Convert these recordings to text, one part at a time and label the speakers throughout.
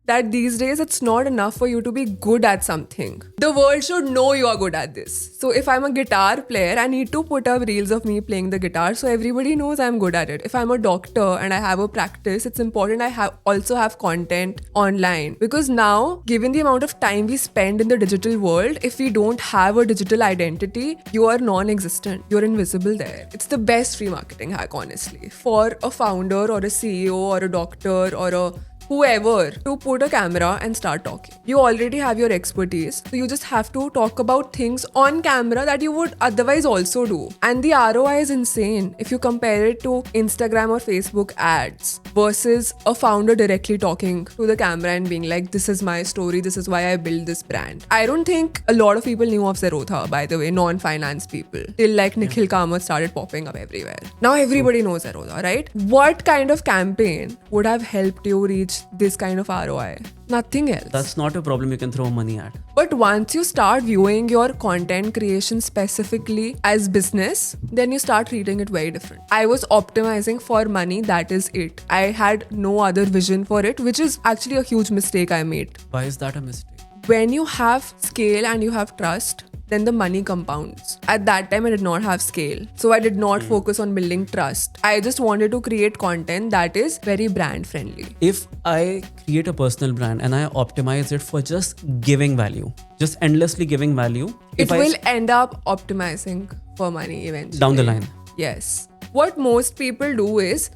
Speaker 1: that these days it's not enough for you to be good at something. The world should know you are good at this. So if I'm a guitar player, I need to put up reels of me playing the guitar so everybody knows I'm good at it. If I'm a doctor and I have a practice, it's important I also have content online, because now, given the amount of time we spend in the digital world, if we don't have a digital identity, you are non-existent. You're invisible there. It's the best free marketing hack, honestly, for a founder or a CEO or a doctor or a whoever to put a camera and start talking. You already have your expertise, so you just have to talk about things on camera that you would otherwise also do. And the ROI is insane if you compare it to Instagram or Facebook ads versus a founder directly talking to the camera and being like, this is my story, this is why I built this brand. I don't think a lot of people knew of Zerodha, by the way, non-finance people, till like Nikhil Kamath started popping up everywhere. Now everybody knows Zerodha, right? What kind of campaign would have helped you reach this kind of ROI? Nothing else.
Speaker 2: That's not a problem you can throw money at.
Speaker 1: But once you start viewing your content creation specifically as business, then you start treating it very different. I was optimizing for money, that is it. I had no other vision for it, which is actually a huge mistake I made.
Speaker 2: Why is that a mistake?
Speaker 1: When you have scale and you have trust, then the money compounds. At that time, I did not have scale. So I did not focus on building trust. I just wanted to create content that is very brand friendly.
Speaker 2: If I create a personal brand and I optimize it for just giving value, just endlessly giving value,
Speaker 1: It will end up optimizing for money eventually.
Speaker 2: Down the line.
Speaker 1: Yes. What most people do is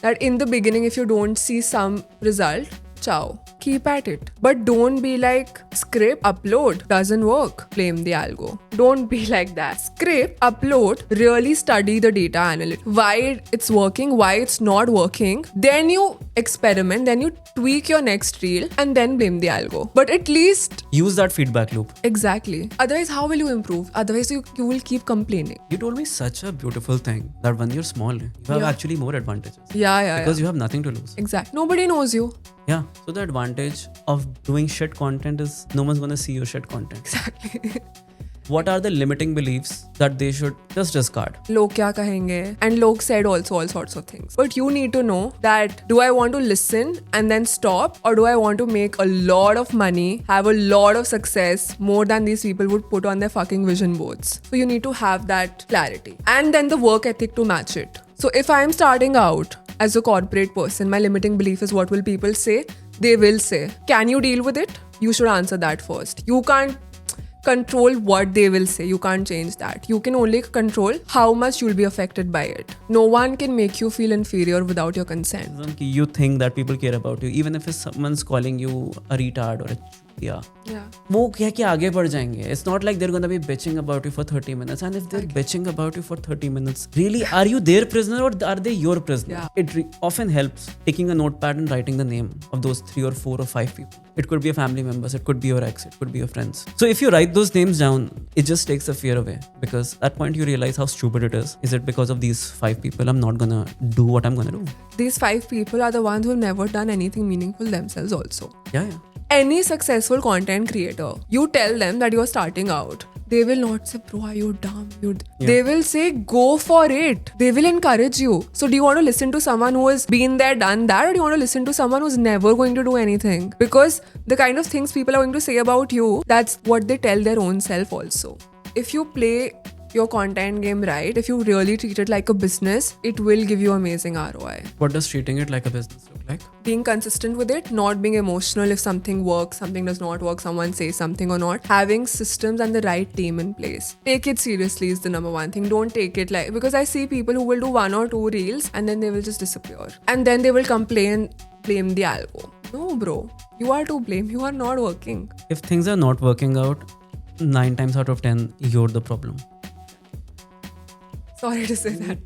Speaker 1: that in the beginning, if you don't see some result, ciao. Keep at it. But don't be like, script, upload, doesn't work, blame the algo. Don't be like that. Script, upload, really study the data analytics. Why it's working, why it's not working. Then you experiment, then you tweak your next reel and then blame the algo. But at least...
Speaker 2: use that feedback loop.
Speaker 1: Exactly. Otherwise, how will you improve? Otherwise, you will keep complaining.
Speaker 2: You told me such a beautiful thing that when you're small, you have actually more advantages.
Speaker 1: Yeah.
Speaker 2: Because you have nothing to lose.
Speaker 1: Exactly. Nobody knows you.
Speaker 2: Yeah. So the advantage of doing shit content is no one's gonna see your shit content.
Speaker 1: Exactly.
Speaker 2: What are the limiting beliefs that they should just discard?
Speaker 1: Log kya kahenge? And log said also all sorts of things. But you need to know that, do I want to listen and then stop, or do I want to make a lot of money, have a lot of success, more than these people would put on their fucking vision boards? So you need to have that clarity. And then the work ethic to match it. So if I'm starting out as a corporate person, my limiting belief is, what will people say? They will say. Can you deal with it? You should answer that first. You can't control what they will say. You can't change that. You can only control how much you'll be affected by it. No one can make you feel inferior without your consent.
Speaker 2: You think that people care about you, even if someone's calling you a retard or a yeah. वो कह के आगे बढ़ जाएंगे. It's not like they're gonna be bitching about you for 30 minutes. And if they're bitching about you for 30 minutes, really, are you their prisoner or are they your prisoner?
Speaker 1: Yeah.
Speaker 2: It often helps taking a notepad and writing the name of those 3 or 4 or 5 people. It could be a family members, it could be your ex, it could be your friends. So if you write those names down, it just takes the fear away, because at that point you realize how stupid it is. Is it because of these 5 people I'm not gonna do what I'm gonna do?
Speaker 1: These 5 people are the ones who have never done anything meaningful themselves also.
Speaker 2: Yeah.
Speaker 1: Any successful content creator, you tell them that you're starting out, they will not say, bro, are you dumb? They will say, go for it. They will encourage you. So do you want to listen to someone who has been there, done that, or do you want to listen to someone who's never going to do anything? Because the kind of things people are going to say about you, that's what they tell their own self also. If you play your content game right, if you really treat it like a business, it will give you amazing ROI.
Speaker 2: What does treating it like a business look like?
Speaker 1: Being consistent with it, not being emotional if something works, something does not work, someone says something or not. Having systems and the right team in place. Take it seriously is the number one thing. Don't take it like, because I see people who will do 1 or 2 reels and then they will just disappear. And then they will complain, blame the algo. No, bro. You are to blame. You are not working.
Speaker 2: If things are not working out, 9 times out of 10, you're the problem.
Speaker 1: Sorry to say that.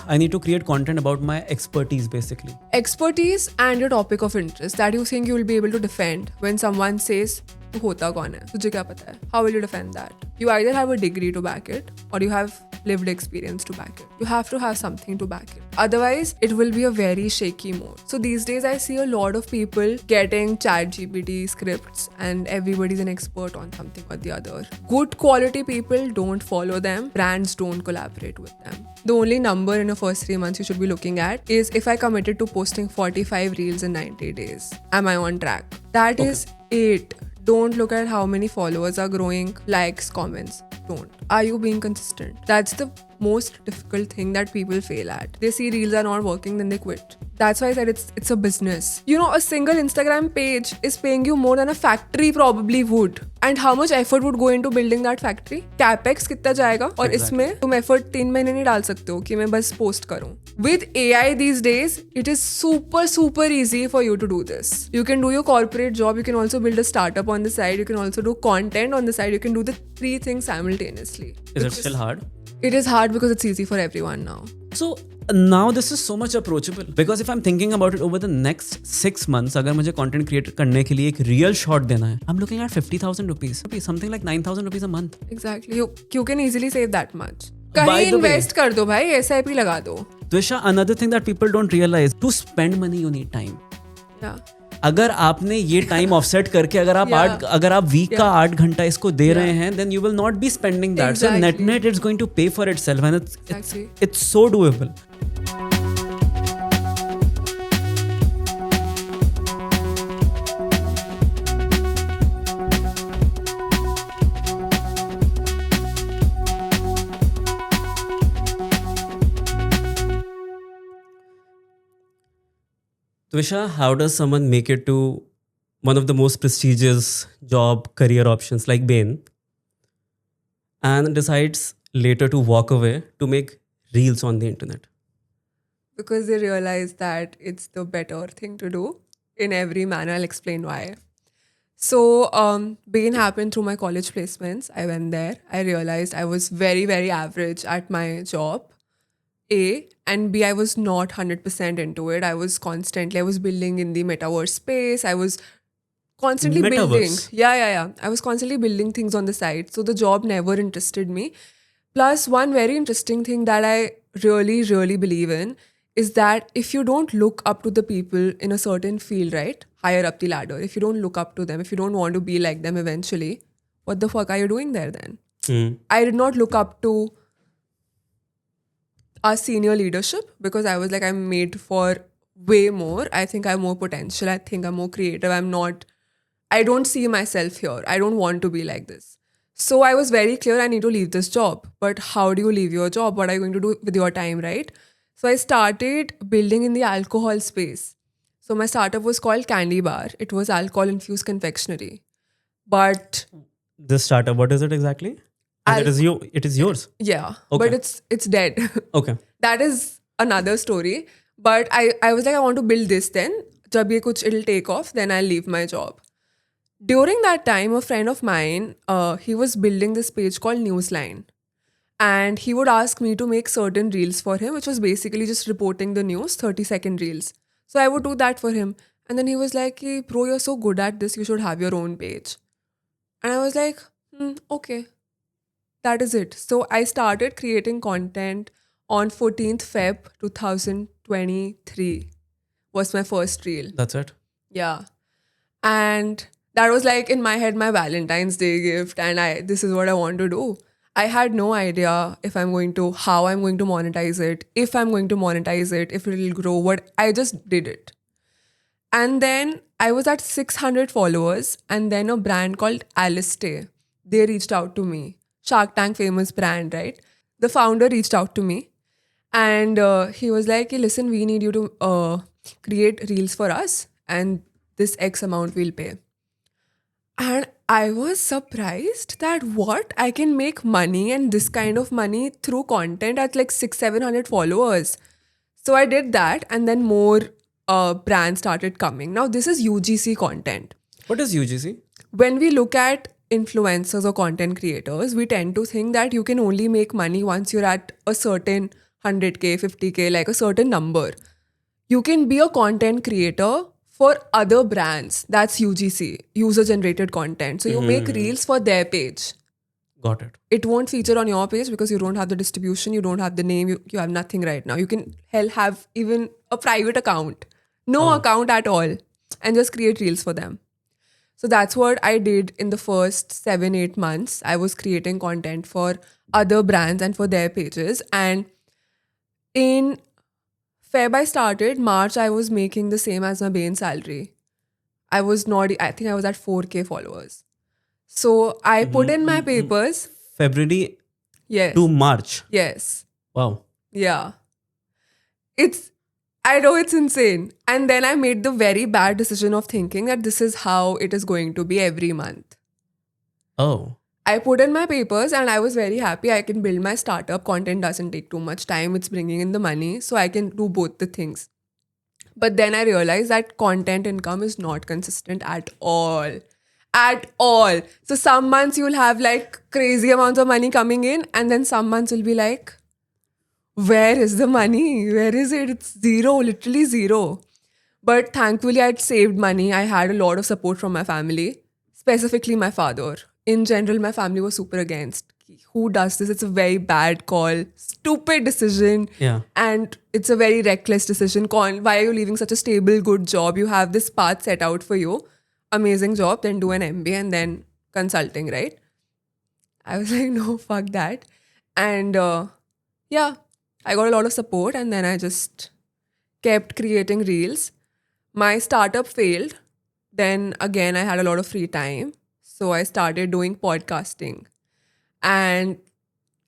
Speaker 2: I need to create content about my expertise, basically.
Speaker 1: Expertise and your topic of interest that you think you will be able to defend when someone says, "Tu hota kaun hai? Tujhe kya pata hai?" How will you defend that? You either have a degree to back it, or you have lived experience to back it. You have to have something to back it. Otherwise, it will be a very shaky mode. So these days, I see a lot of people getting ChatGPT scripts and everybody's an expert on something or the other. Good quality people don't follow them. Brands don't collaborate with them. The only number in the first 3 months you should be looking at is if I committed to posting 45 reels in 90 days. Am I on track? That is it. Don't look at how many followers are growing, likes, comments. Don't. Are you being consistent? That's the most difficult thing that people fail at. They see reels are not working, then they quit. That's why I said it's a business. You know, a single Instagram page is paying you more than a factory probably would. And how much effort would go into building that factory? CapEx कितना जाएगा? और इसमें तुम effort 3 महीने नहीं डाल सकते हो कि मैं बस post करूँ. With AI these days, it is super easy for you to do this. You can do your corporate job. You can also build a startup on the side. You can also do content on the side. You can do the 3 things simultaneously.
Speaker 2: Is it still hard?
Speaker 1: It is hard because it's easy for everyone now.
Speaker 2: So now this is so much approachable because if I'm thinking about it over the next 6 months, अगर मुझे content create करने के लिए एक real shot देना है, I'm looking at 50,000 rupees, something like 9,000 rupees a month.
Speaker 1: Exactly. You can easily save that much. कहीं invest कर दो भाई, SIP लगा दो.
Speaker 2: Twisha, another thing that people don't realize, to spend money you need time.
Speaker 1: Yeah.
Speaker 2: अगर आपने ये time offset करके अगर आप वीक का 8 घंटा इसको दे रहे हैं, then you will not be spending that. So net it's going to pay for itself and it's so doable. Twisha, how does someone make it to one of the most prestigious job career options like Bain and decides later to walk away to make reels on the internet?
Speaker 1: Because they realize that it's the better thing to do in every manner. I'll explain why. So Bain happened through my college placements. I went there. I realized I was very average at my job. A, and B, I was not 100% into it. I was building in the metaverse space. I was constantly building. Yeah. I was constantly building things on the side. So the job never interested me. Plus, one very interesting thing that I really believe in is that if you don't look up to the people in a certain field, right, higher up the ladder, if you don't look up to them, if you don't want to be like them eventually, what the fuck are you doing there then? I did not look up to our senior leadership because I was like, I'm made for way more. I think I have more potential. I think I'm more creative. I don't see myself here. I don't want to be like this. So I was very clear, I need to leave this job. But how do you leave your job? What are you going to do with your time, right? So I started building in the alcohol space. So my startup was called Candy Bar. It was alcohol-infused confectionery. But
Speaker 2: this startup, what is it exactly? And it is yours.
Speaker 1: Yeah,
Speaker 2: okay.
Speaker 1: But it's dead.
Speaker 2: Okay.
Speaker 1: That is another story. But I was like, I want to build this then. Jab ye kuch it'll take off, then I'll leave my job. During that time, a friend of mine, he was building this page called Newsline. And he would ask me to make certain reels for him, which was basically just reporting the news, 30-second reels. So I would do that for him. And then he was like, hey, bro, you're so good at this, you should have your own page. And I was like, okay. That is it. So I started creating content on 14th Feb 2023 was my first reel.
Speaker 2: That's it?
Speaker 1: Yeah. And that was like in my head, my Valentine's Day gift. And this is what I want to do. I had no idea how I'm going to monetize it, if I'm going to monetize it, if it will grow, I just did it. And then I was at 600 followers and then a brand called Aliste, they reached out to me. Shark Tank famous brand, right? The founder reached out to me and he was like, hey, listen, we need you to create reels for us and this X amount we'll pay. And I was surprised that I can make money and this kind of money through content at like 600-700 followers. So I did that and then more brands started coming. Now this is UGC content.
Speaker 2: What is UGC?
Speaker 1: When we look at influencers or content creators, we tend to think that you can only make money once you're at a certain 100K, 50K, like a certain number. You can be a content creator for other brands. That's UGC, user-generated content. So you make reels for their page.
Speaker 2: Got it.
Speaker 1: It won't feature on your page because you don't have the distribution, you don't have the name, you have nothing right now. You can have even a private account, no account at all, and just create reels for them. So that's what I did in the first 7-8 months. I was creating content for other brands and for their pages. And in Feb I started, March I was making the same as my main salary. I think I was at 4K followers. So I put in my papers.
Speaker 2: February
Speaker 1: Yes.
Speaker 2: to March.
Speaker 1: Yes.
Speaker 2: Wow.
Speaker 1: Yeah. I know it's insane. And then I made the very bad decision of thinking that this is how it is going to be every month.
Speaker 2: Oh.
Speaker 1: I put in my papers and I was very happy. I can build my startup. Content doesn't take too much time. It's bringing in the money. So I can do both the things. But then I realized that content income is not consistent at all. At all. So some months you'll have like crazy amounts of money coming in, and then some months will be like, where is the money? Where is it? It's zero, literally zero. But thankfully, I'd saved money. I had a lot of support from my family, specifically my father. In general, my family was super against. Who does this? It's a very bad call, stupid decision.
Speaker 2: Yeah.
Speaker 1: And it's a very reckless decision. Why are you leaving such a stable, good job? You have this path set out for you. Amazing job. Then do an MBA and then consulting, right? I was like, no, fuck that. And yeah, I got a lot of support and then I just kept creating reels. My startup failed. Then again, I had a lot of free time. So I started doing podcasting. And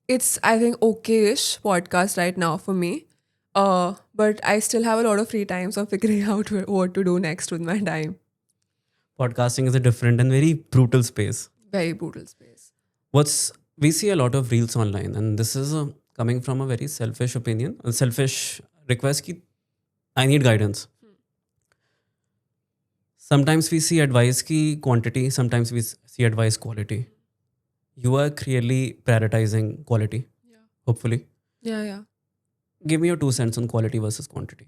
Speaker 1: it's, I think, okay-ish podcast right now for me. But I still have a lot of free time. So I'm figuring out what to do next with my time.
Speaker 2: Podcasting is a different and very brutal space.
Speaker 1: Very brutal space.
Speaker 2: We see a lot of reels online, and this is coming from a very selfish opinion, a selfish request ki I need guidance. Sometimes we see advice ki quantity, sometimes we see advice quality. You are clearly prioritizing quality, hopefully.
Speaker 1: Yeah.
Speaker 2: Give me your 2 cents on quality versus quantity.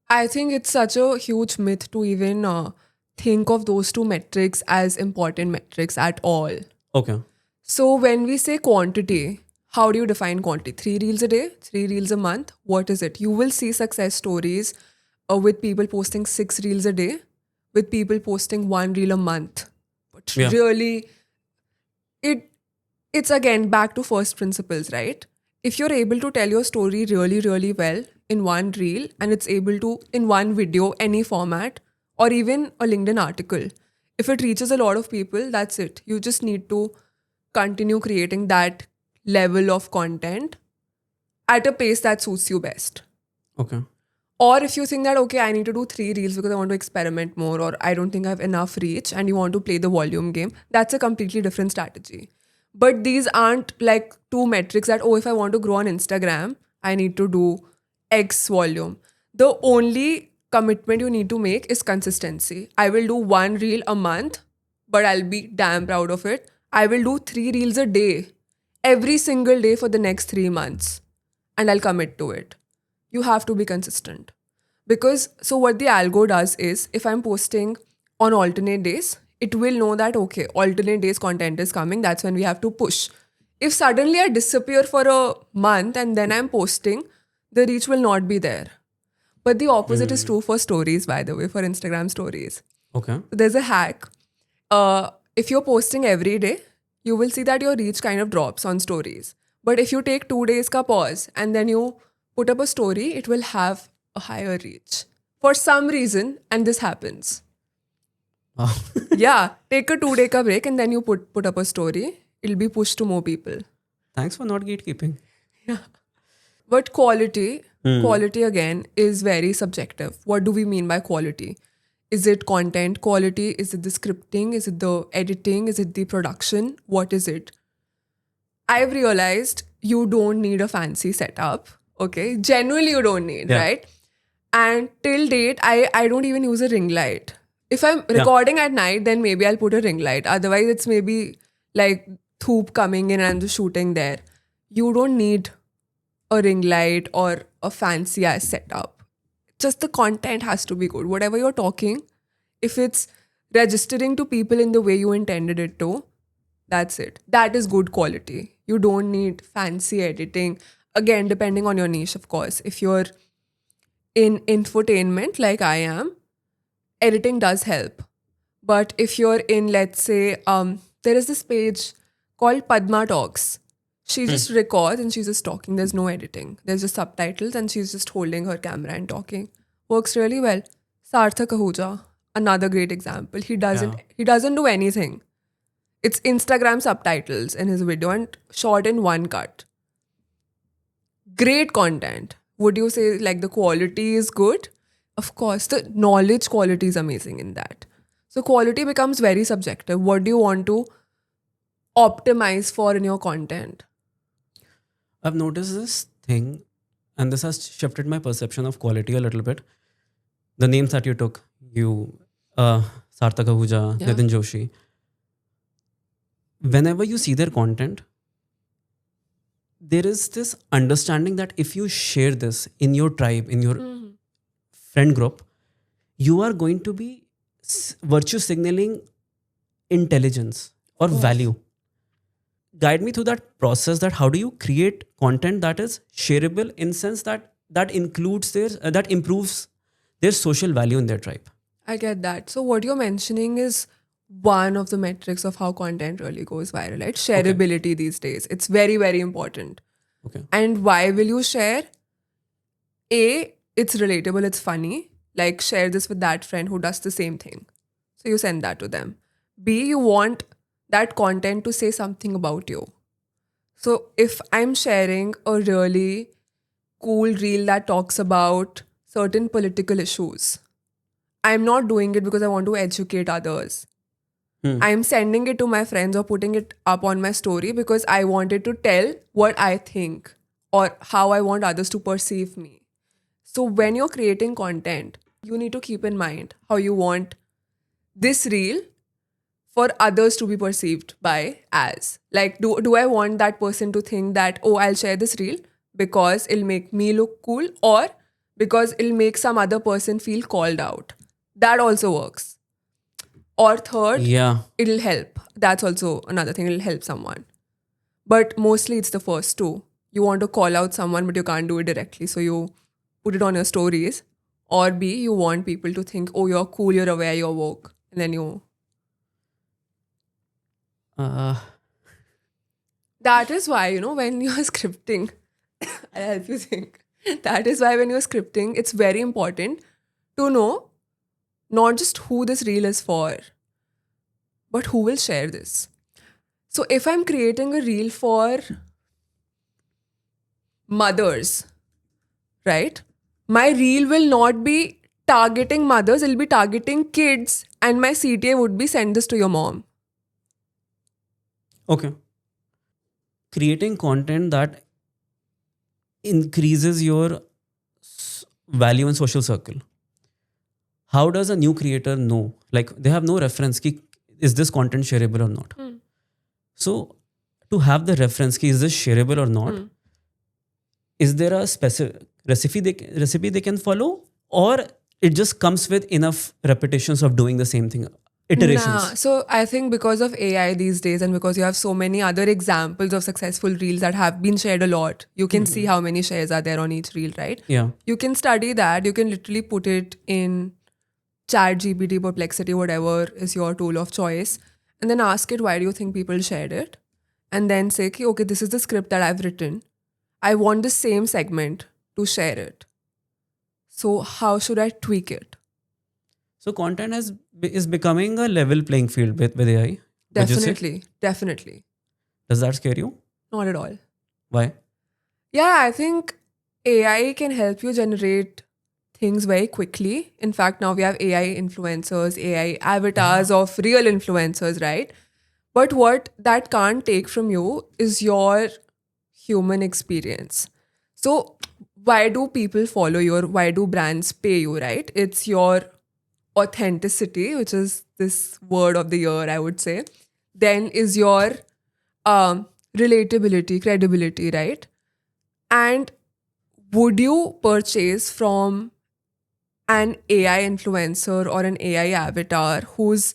Speaker 1: I think it's such a huge myth to even think of those two metrics as important metrics at all.
Speaker 2: Okay.
Speaker 1: So when we say quantity, how do you define quantity? 3 reels a day? 3 reels a month? What is it? You will see success stories with people posting 6 reels a day, with people posting 1 reel a month. But really, it's again back to first principles, right? If you're able to tell your story really, really well in 1 reel and it's able to, in 1 video, any format, or even a LinkedIn article, if it reaches a lot of people, that's it. You just need to continue creating that level of content at a pace that suits you best.
Speaker 2: Okay.
Speaker 1: Or if you think that, okay, I need to do 3 reels because I want to experiment more, or I don't think I have enough reach and you want to play the volume game, that's a completely different strategy. But these aren't like 2 metrics that, if I want to grow on Instagram, I need to do X volume. The only commitment you need to make is consistency. I will do 1 reel a month, but I'll be damn proud of it. I will do 3 reels a day, every single day for the next 3 months, and I'll commit to it. You have to be consistent. Because, so what the algo does is, if I'm posting on alternate days, it will know that, okay, alternate days content is coming, that's when we have to push. If suddenly I disappear for a month and then I'm posting, the reach will not be there. But the opposite is true for stories, by the way, for Instagram stories.
Speaker 2: Okay.
Speaker 1: There's a hack. If you're posting every day, you will see that your reach kind of drops on stories. But if you take 2 days ka pause and then you put up a story, it will have a higher reach. For some reason, and this happens.
Speaker 2: Wow.
Speaker 1: Yeah, take a 2-day ka break and then you put up a story. It'll be pushed to more people.
Speaker 2: Thanks for not gatekeeping.
Speaker 1: Yeah. But quality again is very subjective. What do we mean by quality? Is it content quality? Is it the scripting? Is it the editing? Is it the production? What is it? I've realized you don't need a fancy setup. Okay. Generally, you don't need, right? And till date, I don't even use a ring light. If I'm recording at night, then maybe I'll put a ring light. Otherwise, it's maybe like thoop coming in and I'm just shooting there. You don't need a ring light or a fancy ass setup. Just the content has to be good. Whatever you're talking, if it's registering to people in the way you intended it to, That's it. That is good quality. You don't need fancy editing. Again, depending on your niche, of course. If you're in infotainment like I am, editing does help. But if you're in, let's say, there is this page called Padma Talks. She just records and she's just talking. There's no editing. There's just subtitles and she's just holding her camera and talking. Works really well. Sarthak Ahuja, another great example. He doesn't do anything. It's Instagram subtitles in his video and shot in one cut. Great content. Would you say like the quality is good? Of course, the knowledge quality is amazing in that. So quality becomes very subjective. What do you want to optimize for in your content?
Speaker 2: I've noticed this thing, and this has shifted my perception of quality a little bit. The names that you took, Sarthak Ahuja,
Speaker 1: Yeah.
Speaker 2: Nitin Joshi. Whenever you see their content, there is this understanding that if you share this in your tribe, in your friend group, you are going to be virtue signaling intelligence or value. Guide me through that process. That how do you create content that is shareable in sense that includes that improves their social value in their tribe.
Speaker 1: I get that. So what you're mentioning is one of the metrics of how content really goes viral, right? Shareability these days. It's very, very important.
Speaker 2: Okay.
Speaker 1: And why will you share? A, it's relatable, it's funny. Like share this with that friend who does the same thing. So you send that to them. B, you want that content to say something about you. So if I'm sharing a really cool reel that talks about certain political issues, I'm not doing it because I want to educate others. I'm sending it to my friends or putting it up on my story because I wanted to tell what I think or how I want others to perceive me. So when you're creating content, you need to keep in mind how you want this reel for others to be perceived by as. Like, do I want that person to think that, oh, I'll share this reel because it'll make me look cool or because it'll make some other person feel called out? That also works. Or third,
Speaker 2: Yeah.
Speaker 1: it'll help. That's also another thing. It'll help someone. But mostly it's the first two. You want to call out someone, but you can't do it directly. So you put it on your stories. Or B, you want people to think, oh, you're cool, you're aware, you're woke. And then you... That is why, when you're scripting, I'll help you think. That is why when you're scripting, it's very important to know not just who this reel is for, but who will share this. So if I'm creating a reel for mothers, right? My reel will not be targeting mothers, it'll be targeting kids, and my CTA would be send this to your mom.
Speaker 2: Okay. Creating content that increases your value in social circle. How does a new creator know? Like they have no reference ki is this content shareable or not? So to have the reference ki is this shareable or not, is there a specific recipe they can follow, or it just comes with enough repetitions of doing the same thing, iterations?
Speaker 1: Nah. So I think because of AI these days and because you have so many other examples of successful reels that have been shared a lot, you can see how many shares are there on each reel, right?
Speaker 2: Yeah.
Speaker 1: You can study that. You can literally put it in ChatGPT, Perplexity, whatever is your tool of choice, and then ask it, why do you think people shared it? And then say, okay, this is the script that I've written. I want the same segment to share it. So how should I tweak it?
Speaker 2: So content is becoming a level playing field with AI. would you say?
Speaker 1: Definitely.
Speaker 2: Does that scare you?
Speaker 1: Not at all.
Speaker 2: Why?
Speaker 1: Yeah, I think AI can help you generate things very quickly. In fact, now we have AI influencers, AI avatars of real influencers, right? But what that can't take from you is your human experience. So why do people follow you, or why do brands pay you, right? It's your authenticity, which is this word of the year, I would say. Then is your relatability, credibility, right? And would you purchase from an AI influencer or an AI avatar who's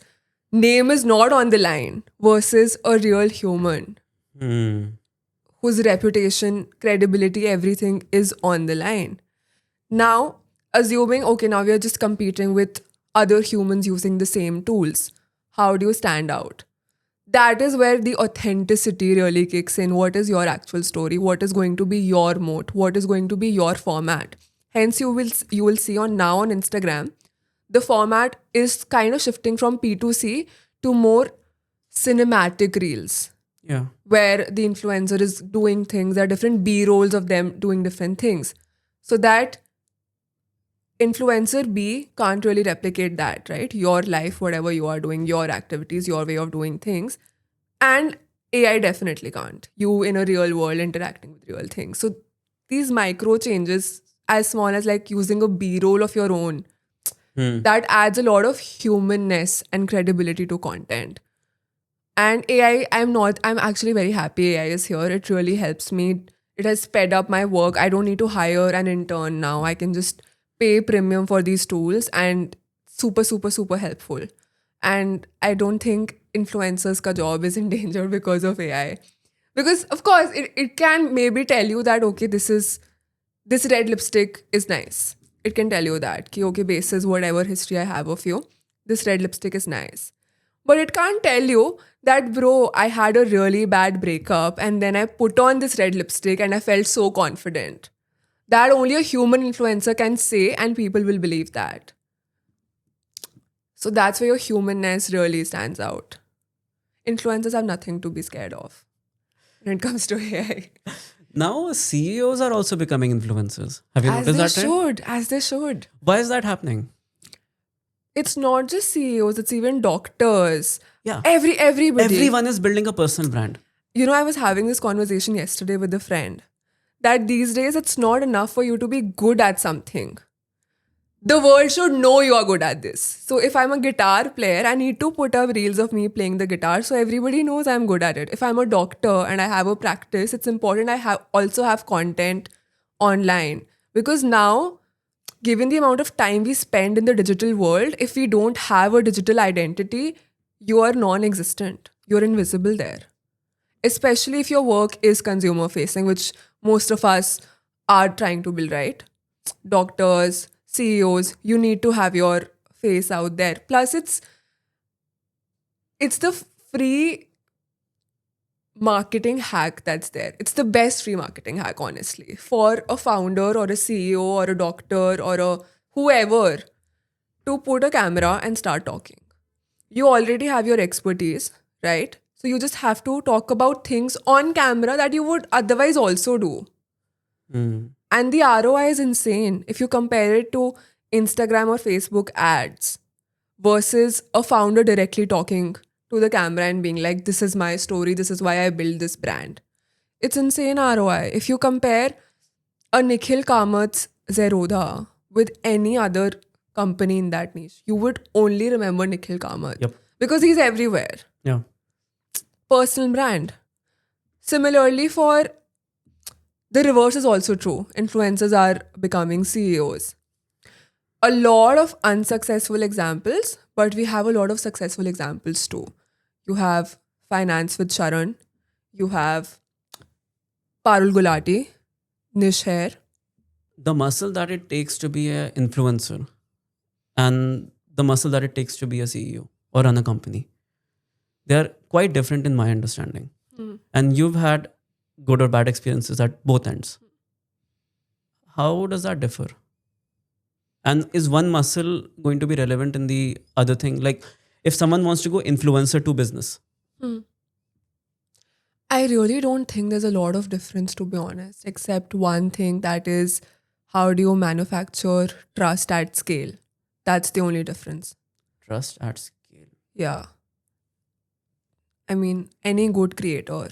Speaker 1: name is not on the line versus a real human whose reputation, credibility, everything is on the line. Now, assuming, okay, now we are just competing with other humans using the same tools. How do you stand out? That is where the authenticity really kicks in. What is your actual story? What is going to be your moat? What is going to be your format? Hence, you will see on Instagram, the format is kind of shifting from P2C to more cinematic reels,
Speaker 2: Yeah.
Speaker 1: where the influencer is doing things. There are different B rolls of them doing different things, so that influencer B can't really replicate that, right? Your life, whatever you are doing, your activities, your way of doing things. And AI definitely can't. You in a real world interacting with real things. So these micro changes, as small as like using a B roll of your own, that adds a lot of humanness and credibility to content. And AI, I'm actually very happy AI is here. It really helps me. It has sped up my work. I don't need to hire an intern now. I can just pay premium for these tools, and super, super, super helpful. And I don't think influencers' ka job is in danger because of AI. Because of course it can maybe tell you that, okay, this red lipstick is nice. It can tell you that, ki, okay, basis whatever history I have of you, this red lipstick is nice. But it can't tell you that, bro, I had a really bad breakup and then I put on this red lipstick and I felt so confident. That only a human influencer can say, and people will believe that. So that's where your humanness really stands out. Influencers have nothing to be scared of when it comes to AI.
Speaker 2: Now CEOs are also becoming influencers. Have you
Speaker 1: As
Speaker 2: noticed
Speaker 1: they
Speaker 2: that trend?
Speaker 1: should, as they should.
Speaker 2: Why is that happening?
Speaker 1: It's not just CEOs, it's even doctors.
Speaker 2: Yeah.
Speaker 1: Everybody.
Speaker 2: Everyone is building a personal brand.
Speaker 1: You know, I was having this conversation yesterday with a friend that these days it's not enough for you to be good at something. The world should know you are good at this. So if I'm a guitar player, I need to put up reels of me playing the guitar so everybody knows I'm good at it. If I'm a doctor and I have a practice, it's important I also have content online. Because now, given the amount of time we spend in the digital world, if we don't have a digital identity, you are non-existent. You're invisible there. Especially if your work is consumer facing, which most of us are trying to build, right? Doctors, CEOs, you need to have your face out there. Plus, it's the free marketing hack that's there. It's the best free marketing hack, honestly, for a founder or a CEO or a doctor or a whoever to put a camera and start talking. You already have your expertise, right? So you just have to talk about things on camera that you would otherwise also do. And the ROI is insane. If you compare it to Instagram or Facebook ads versus a founder directly talking to the camera and being like, this is my story, this is why I built this brand. It's insane ROI. If you compare a Nikhil Kamat's Zerodha with any other company in that niche, you would only remember Nikhil Kamat.
Speaker 2: Yep.
Speaker 1: Because he's everywhere.
Speaker 2: Yeah.
Speaker 1: Personal brand. Similarly, for the reverse is also true. Influencers are becoming CEOs. A lot of unsuccessful examples, but we have a lot of successful examples too. You have Finance with Sharan. You have Parul Gulati, Nish Hair.
Speaker 2: The muscle that it takes to be an influencer and the muscle that it takes to be a CEO or run a company, they are quite different in my understanding. And you've had good or bad experiences at both ends. How does that differ? And is one muscle going to be relevant in the other thing? Like if someone wants to go influencer to business.
Speaker 1: I really don't think there's a lot of difference, to be honest, except one thing, that is, how do you manufacture trust at scale? That's the only difference.
Speaker 2: Trust at scale.
Speaker 1: Yeah. I mean, any good creator,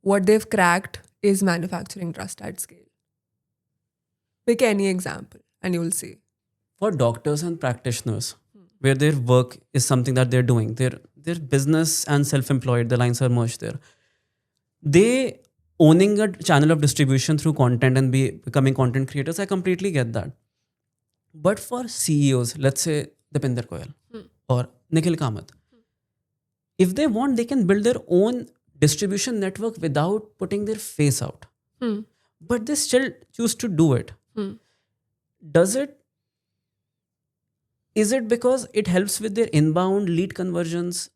Speaker 1: what they've cracked is manufacturing trust at scale. Pick any example and you will see.
Speaker 2: For doctors and practitioners, where their work is something that they're doing, their business and self-employed, the lines are merged there. They owning a channel of distribution through content and becoming content creators, I completely get that. But for CEOs, let's say Deepinder Goyal or Nikhil Kamath, if they want, they can build their own distribution network without putting their face out. But they still choose to do it. Is it because it helps with their inbound lead conversions?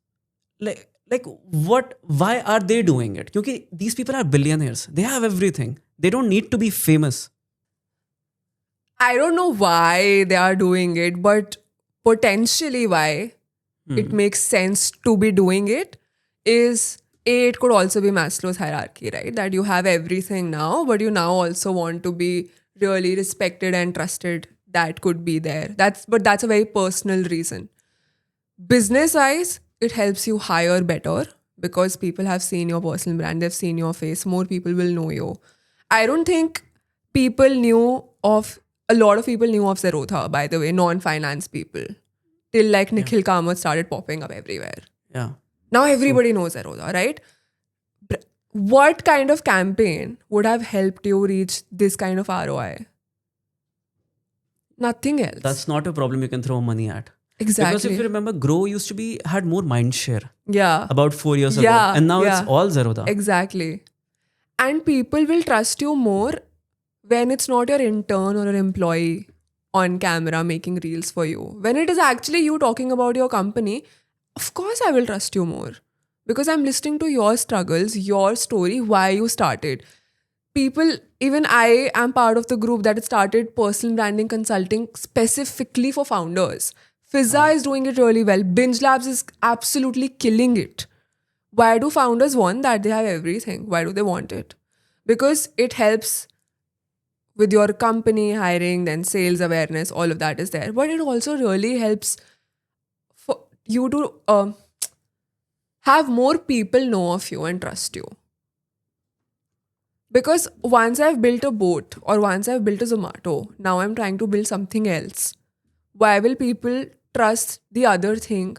Speaker 2: Like what, why are they doing it? Because these people are billionaires. They have everything. They don't need to be famous.
Speaker 1: I don't know why they are doing it, but potentially why it makes sense to be doing it is it could also be Maslow's hierarchy, right? That you have everything now, but you now also want to be really respected and trusted. That could be there. That's a very personal reason. Business wise, it helps you hire better because people have seen your personal brand, they've seen your face, more people will know you. I don't think a lot of people knew of Zerodha, by the way, non-finance people. Till like Nikhil Kamath started popping up everywhere.
Speaker 2: Yeah.
Speaker 1: Now everybody knows Zerodha, right? What kind of campaign would have helped you reach this kind of ROI? Nothing else.
Speaker 2: That's not a problem you can throw money at.
Speaker 1: Exactly.
Speaker 2: Because if you remember, Grow had more mind share.
Speaker 1: Yeah.
Speaker 2: About 4 years ago.
Speaker 1: Yeah,
Speaker 2: And now
Speaker 1: yeah.
Speaker 2: it's all Zerodha.
Speaker 1: Exactly. And people will trust you more when it's not your intern or an employee on camera making reels for you. When it is actually you talking about your company, of course I will trust you more. Because I'm listening to your struggles, your story, why you started. People, even I am part of the group that started personal branding consulting specifically for founders. Fizza is doing it really well. Binge Labs is absolutely killing it. Why do founders want that? They have everything. Why do they want it? Because it helps with your company hiring, then sales awareness, all of that is there. But it also really helps for you to have more people know of you and trust you. Because once I've built a boat or once I've built a Zomato, now I'm trying to build something else. Why will people trust the other thing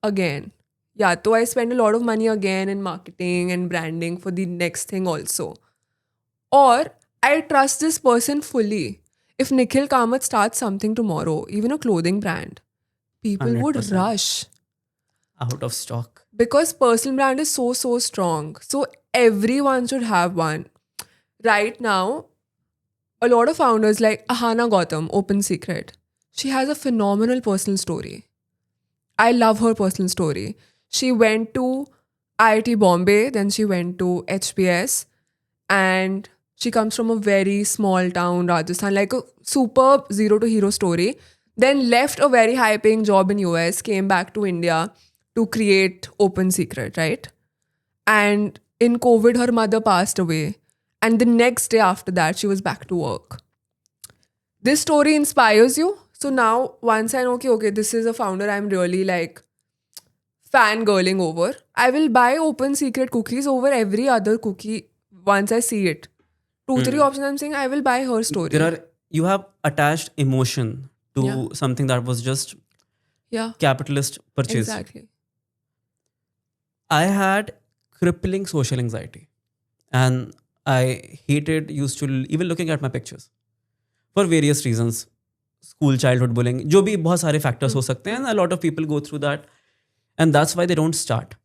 Speaker 1: again? Yeah, so I spend a lot of money again in marketing and branding for the next thing also. Or I trust this person fully. If Nikhil Kamath starts something tomorrow, even a clothing brand, people would
Speaker 2: 100%.
Speaker 1: rush.
Speaker 2: Out of stock.
Speaker 1: Because personal brand is so strong. So everyone should have one. Right now, a lot of founders like Ahana Gautam, Open Secret, she has a phenomenal personal story. I love her personal story. She went to IIT Bombay, then she went to HBS, and she comes from a very small town, Rajasthan, like a superb zero to hero story. Then left a very high paying job in US, came back to India to create Open Secret, right? And in COVID, her mother passed away. And the next day after that, she was back to work. This story inspires you. So now, once I know, okay, this is a founder I'm really like fangirling over, I will buy Open Secret cookies over every other cookie once I see it. 2-3 options I'm saying, I will buy her story.
Speaker 2: You have attached emotion to
Speaker 1: Yeah.
Speaker 2: something that was just
Speaker 1: Yeah,
Speaker 2: capitalist purchase.
Speaker 1: exactly.
Speaker 2: I had crippling social anxiety. And I used to even looking at my pictures for various reasons. School, childhood bullying, जो भी बहुत सारे factors हो सकते हैं, and a lot of people go through that, and that's why they don't start.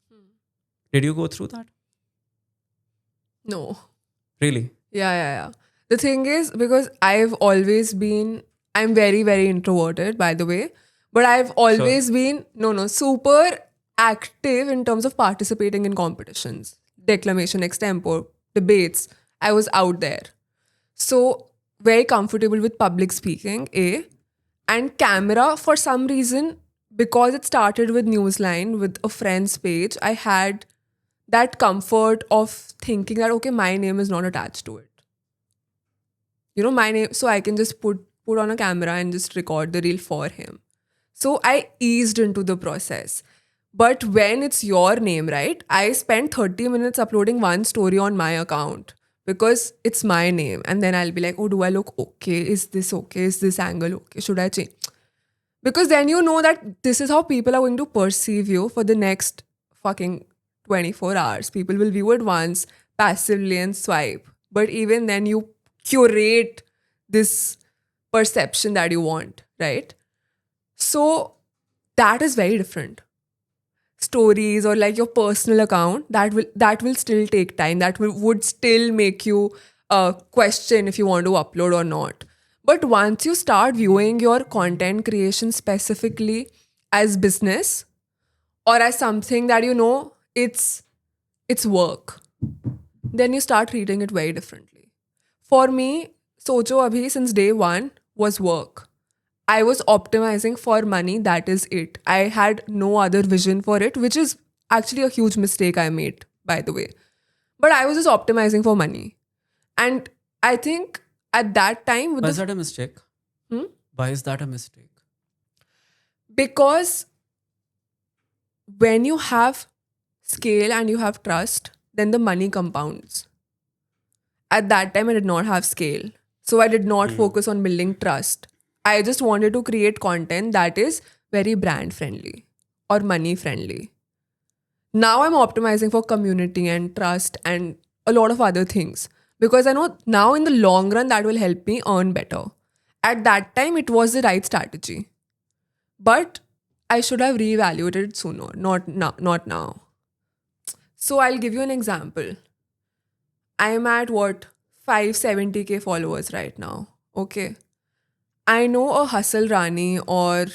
Speaker 2: Did you go through that?
Speaker 1: No.
Speaker 2: Really?
Speaker 1: Yeah. The thing is, because I'm very, very introverted, by the way, but I've always been, super active in terms of participating in competitions, declamation, extempore, debates. I was out there. So, very comfortable with public speaking, and camera, for some reason, because it started with Newsline, with a friend's page, I had that comfort of thinking that, okay, my name is not attached to it. My name, so I can just put on a camera and just record the reel for him. So I eased into the process. But when it's your name, right, I spent 30 minutes uploading one story on my account because it's my name. And then I'll be like, oh, do I look okay? Is this okay? Is this angle okay? Should I change? Because then you know that this is how people are going to perceive you for the next fucking 24 hours. People will view it once passively and swipe. But even then you curate this perception that you want, right? So that is very different. stories or like your personal account, that will still take time. That would still make you question if you want to upload or not. But once you start viewing your content creation specifically as business or as something that you know it's work, then you start treating it very differently. For me, Socho Abhi since day one was work. I was optimizing for money, that is it. I had no other vision for it, which is actually a huge mistake I made, by the way. But I was just optimizing for money. And I think at that time, with
Speaker 2: Why is that a mistake? Why is that a mistake?
Speaker 1: because when you have scale and you have trust, then the money compounds. At that time, I did not have scale. So I did not focus on building trust. I just wanted to create content that is very brand friendly or money friendly. Now I'm optimizing for community and trust and a lot of other things because I know now in the long run that will help me earn better. At that time, it was the right strategy. But I should have reevaluated it sooner, not now. Not now. So I'll give you an example. I am at what 570k followers right now. Okay. I know a Hustle Rani or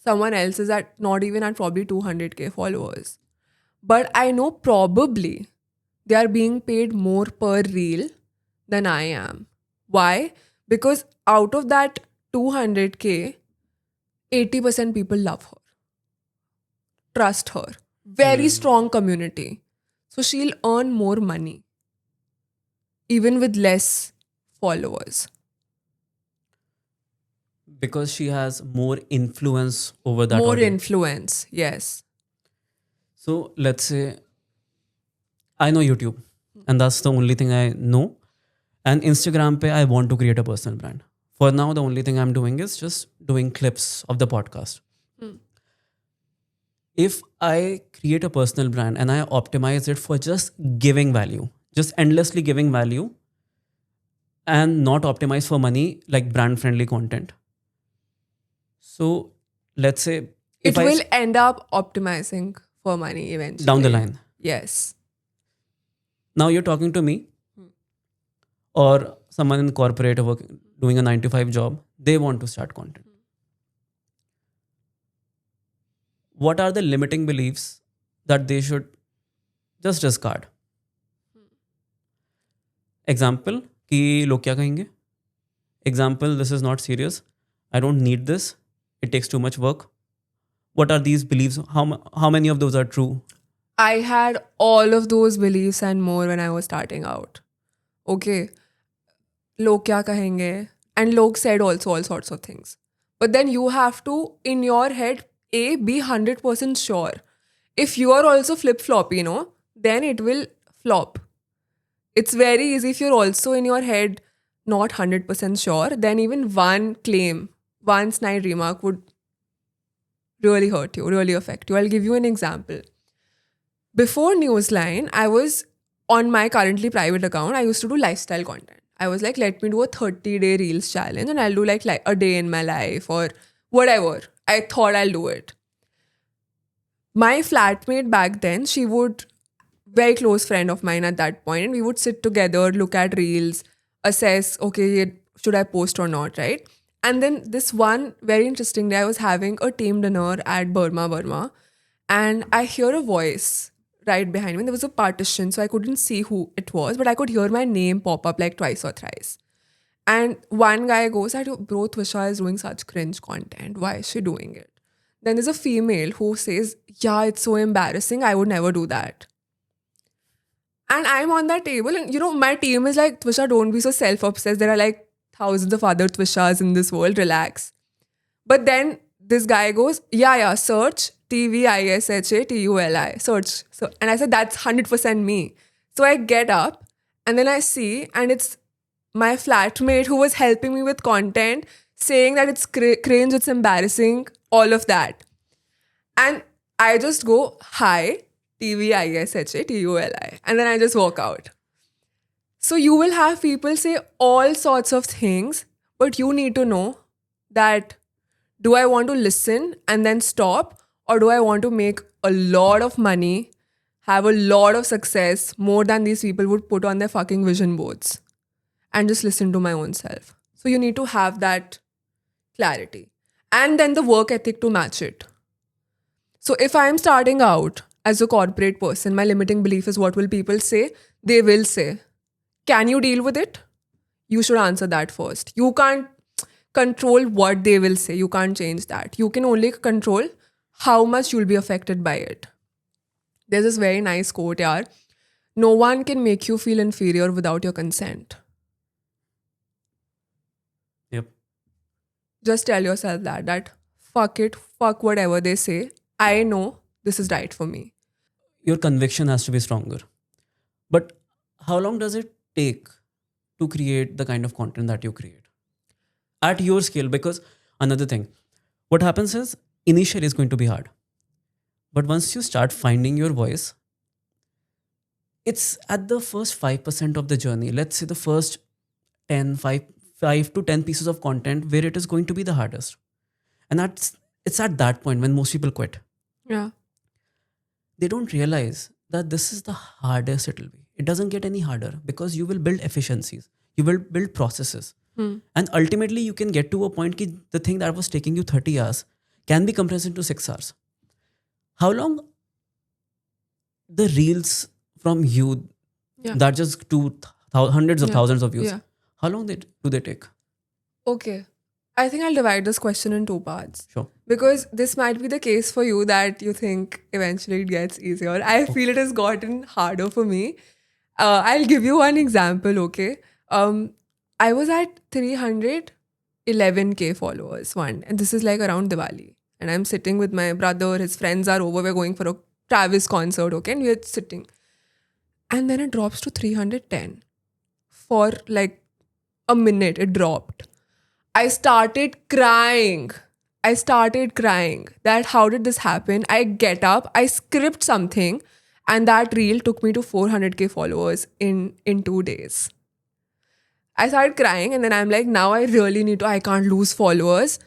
Speaker 1: someone else is at not even at probably 200k followers. But I know probably they are being paid more per reel than I am. Why? Because out of that 200k, 80% people love her, trust her, very strong community. So she'll earn more money, even with less followers.
Speaker 2: Because she has more influence over that
Speaker 1: More
Speaker 2: audience.
Speaker 1: influence, yes.
Speaker 2: So let's say I know YouTube, and that's the only thing I know. And Instagram pe I want to create a personal brand. For now, the only thing I'm doing is just doing clips of the podcast. If I create a personal brand and I optimize it for just giving value, just endlessly giving value, and not optimize for money like brand friendly content. So let's say
Speaker 1: It
Speaker 2: if I
Speaker 1: will end up optimizing for money eventually.
Speaker 2: down the line,
Speaker 1: Yes.
Speaker 2: now you're talking to me or someone in corporate or working, doing a 9 to 5 job, they want to start content. What are the limiting beliefs that they should just discard? Example, कि लोग क्या कहेंगे? Example, this is not serious. I don't need this. It takes too much work. What are these beliefs? How many of those are true?
Speaker 1: I had all of those beliefs and more when I was starting out. Okay. Log kya kahenge? And log said also all sorts of things. But then you have to, in your head, be 100% sure. If you are also flip-flop, then it will flop. It's very easy if you're also in your head not 100% sure, then even one claim, one snide remark would really hurt you, really affect you. I'll give you an example. Before Newsline, I was on my currently private account, I used to do lifestyle content. I was like, let me do a 30-day Reels challenge and I'll do like a day in my life or whatever. I thought I'll do it. My flatmate back then, she would, very close friend of mine at that point, and we would sit together, look at Reels, assess, okay, should I post or not, right? And then this one very interesting day, I was having a team dinner at Burma, and I hear a voice right behind me. There was a partition, so I couldn't see who it was, but I could hear my name pop up like twice or thrice. And one guy goes, bro, Twisha is doing such cringe content. Why is she doing it? Then there's a female who says, yeah, it's so embarrassing. I would never do that. And I'm on that table and, my team is like, Twisha, don't be so self-obsessed. There are like thousands of other Twishas in this world. Relax. But then this guy goes, yeah, search TVISHATULI. Search. So, and I said, that's 100% me. So I get up and then I see, and it's my flatmate who was helping me with content saying that it's cringe, it's embarrassing, all of that. And I just go, hi, TVISHATULI. And then I just walk out. So you will have people say all sorts of things, but you need to know that do I want to listen and then stop, Or do I want to make a lot of money, have a lot of success, more than these people would put on their fucking vision boards, and just listen to my own self? So you need to have that clarity. And then the work ethic to match it. So if I'm starting out as a corporate person, my limiting belief is what will people say? They will say. Can you deal with it? You should answer that first. You can't control what they will say. You can't change that. You can only control how much you'll be affected by it. There's this very nice quote, yaar. No one can make you feel inferior without your consent.
Speaker 2: Yep.
Speaker 1: Just tell yourself that fuck it, fuck whatever they say. I know this is right for me.
Speaker 2: Your conviction has to be stronger. But how long does it take to create the kind of content that you create? At your scale, because another thing, what happens is initially it's going to be hard. But once you start finding your voice, it's at the first 5% of the journey. Let's say the first 5 to 10 pieces of content where it is going to be the hardest. And it's at that point when most people quit.
Speaker 1: Yeah.
Speaker 2: They don't realize that this is the hardest it will be. It doesn't get any harder because you will build efficiencies. You will build processes. And ultimately you can get to a point that the thing that was taking you 30 hours can be compressed into 6 hours. How long the reels from you that just do hundreds of thousands of views, how long do they take?
Speaker 1: Okay. I think I'll divide this question in 2 parts.
Speaker 2: Sure.
Speaker 1: Because this might be the case for you that you think eventually it gets easier. I feel it has gotten harder for me. I'll give you one example, okay? I was at 311k followers and this is like around Diwali. And I'm sitting with my brother, his friends are over, we're going for a Travis concert, okay? And we're sitting. And then it drops to 310. For like a minute, it dropped. I started crying that how did this happen? I get up, I script something, and that reel took me to 400k followers in 2 days. I started crying and then I'm like, now I really need to, I can't lose followers.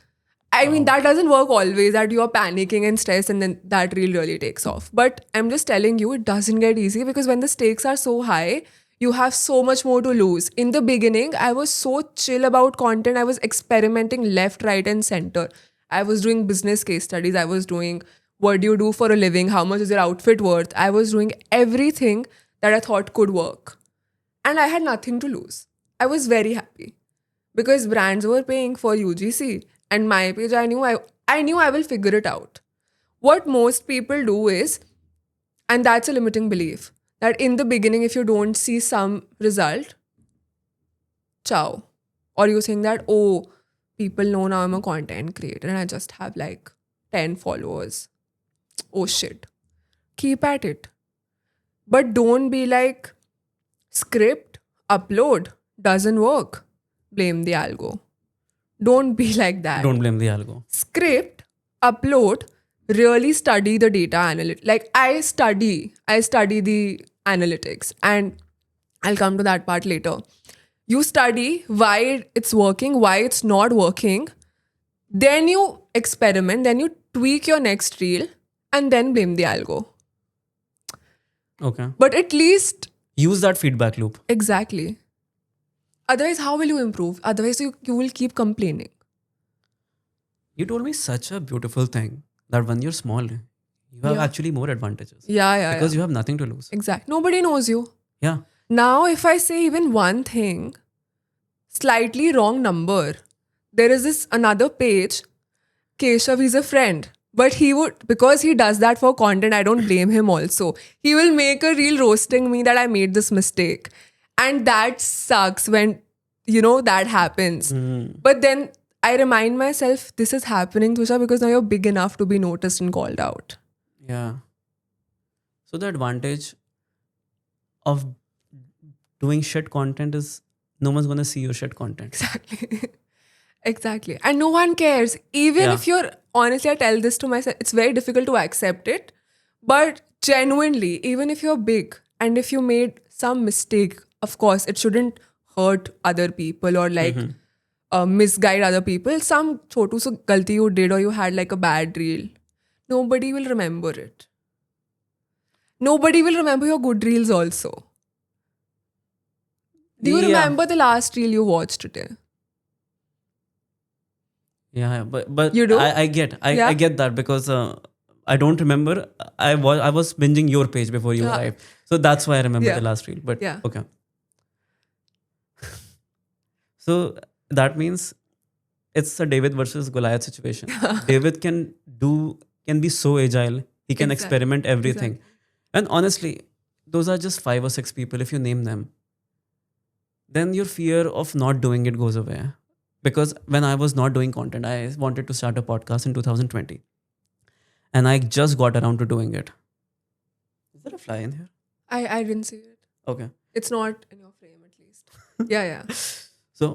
Speaker 1: I mean, that doesn't work always, that you're panicking and stressed and then that reel really takes off. But I'm just telling you, it doesn't get easy because when the stakes are so high, you have so much more to lose. In the beginning, I was so chill about content. I was experimenting left, right, and center. I was doing business case studies. I was doing what do you do for a living? How much is your outfit worth? I was doing everything that I thought could work. And I had nothing to lose. I was very happy because brands were paying for UGC. And my page, I knew I will figure it out. What most people do is, and that's a limiting belief, that in the beginning, if you don't see some result, ciao. Or you think that, oh, people know now I'm a content creator and I just have like 10 followers. Oh shit. Keep at it. But don't be like, script, upload, doesn't work. Blame the algo. Don't be like that.
Speaker 2: Don't blame the algo.
Speaker 1: Script, upload, really study the data analytics. Like I study the analytics and I'll come to that part later. You study why it's working, why it's not working. Then you experiment, then you tweak your next reel and then blame the algo.
Speaker 2: Okay.
Speaker 1: But at least...
Speaker 2: use that feedback loop.
Speaker 1: Exactly. Otherwise, how will you improve? Otherwise, you will keep complaining.
Speaker 2: You told me such a beautiful thing that when you're small, you have actually more advantages.
Speaker 1: Yeah.
Speaker 2: Because you have nothing to lose.
Speaker 1: Exactly. Nobody knows you.
Speaker 2: Yeah.
Speaker 1: Now, if I say even one thing, slightly wrong number, there is this another page, Keshav, he's a friend. But he would, because he does that for content, I don't blame him also. He will make a reel roasting me that I made this mistake. And that sucks when, that happens. But then I remind myself, this is happening, Tusha, because now you're big enough to be noticed and called out.
Speaker 2: Yeah. So the advantage of doing shit content is no one's going to see your shit content.
Speaker 1: Exactly. And no one cares. Even if you're, honestly, I tell this to myself, it's very difficult to accept it. But genuinely, even if you're big and if you made some mistake, of course, it shouldn't hurt other people or like misguide other people. Some chotu so galti you did or you had like a bad reel. nobody will remember it. Nobody will remember your good reels also. Do you
Speaker 2: Yeah.
Speaker 1: remember the last reel you watched today?
Speaker 2: Yeah, but
Speaker 1: You do?
Speaker 2: I get
Speaker 1: Yeah?
Speaker 2: I get that because I don't remember. I was binging your page before you
Speaker 1: Yeah.
Speaker 2: arrived, so that's why I remember
Speaker 1: Yeah.
Speaker 2: the last reel. But
Speaker 1: Yeah.
Speaker 2: okay, so that means it's a David versus Goliath situation. David can be so agile. He can
Speaker 1: Exactly.
Speaker 2: experiment everything.
Speaker 1: Exactly.
Speaker 2: And honestly, those are just 5 or 6 people. If you name them, then your fear of not doing it goes away. Because when I was not doing content, I wanted to start a podcast in 2020, and I just got around to doing it. Is there a fly in here?
Speaker 1: I didn't see it.
Speaker 2: Okay.
Speaker 1: It's not in your frame at least. Yeah.
Speaker 2: So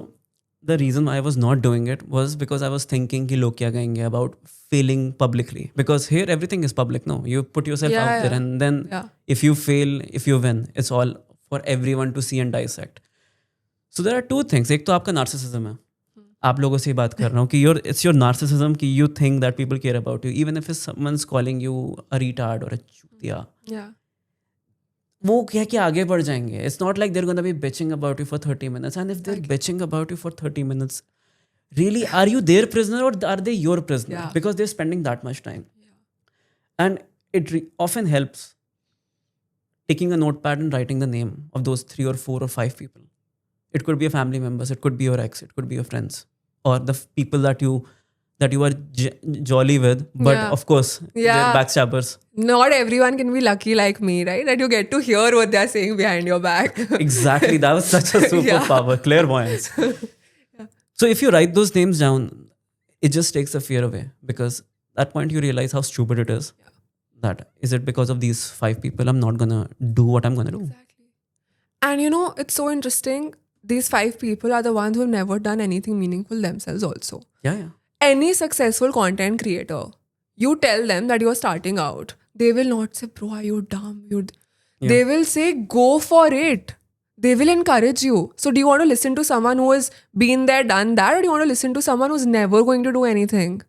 Speaker 2: the reason I was not doing it was because I was thinking ki log kya kahenge about failing publicly. Because here everything is public. No, you put yourself
Speaker 1: Yeah,
Speaker 2: out there,
Speaker 1: yeah.
Speaker 2: and then
Speaker 1: Yeah.
Speaker 2: if you fail, if you win, it's all for everyone to see and dissect. So there are two things. एक तो आपका narcissism है. आप लोगों से ही बात कर रहा हूँ कि it's your narcissism कि you think that people care about you even if someone's calling you a retard or a चूतिया.
Speaker 1: Yeah.
Speaker 2: वो क्या कि आगे बढ़ जाएंगे. It's not like they're gonna be bitching about you for 30 minutes. And if they're
Speaker 1: Exactly.
Speaker 2: bitching about you for 30 minutes, really, are you their prisoner or are they your prisoner?
Speaker 1: Yeah.
Speaker 2: Because they're spending that much time. And it often helps taking a notepad and writing the name of those 3 or 4 or 5 people. It could be a family members, it could be your ex, it could be your friends, or the people that you are jolly with, but
Speaker 1: Yeah.
Speaker 2: of course
Speaker 1: Yeah.
Speaker 2: they're backstabbers.
Speaker 1: Not everyone can be lucky like me, right? That you get to hear what they're saying behind your back.
Speaker 2: Exactly, that was such a superpower. Clairvoyance. So if you write those names down, it just takes the fear away, because at that point you realize how stupid it is. That is it because of these 5 people I'm not gonna do what I'm gonna do.
Speaker 1: Exactly. And it's so interesting. These 5 people are the ones who have never done anything meaningful themselves also.
Speaker 2: Yeah.
Speaker 1: Any successful content creator, you tell them that you're starting out, they will not say, bro, are you dumb? They will say, go for it. They will encourage you. So do you want to listen to someone who has been there, done that, or do you want to listen to someone who's never going to do anything?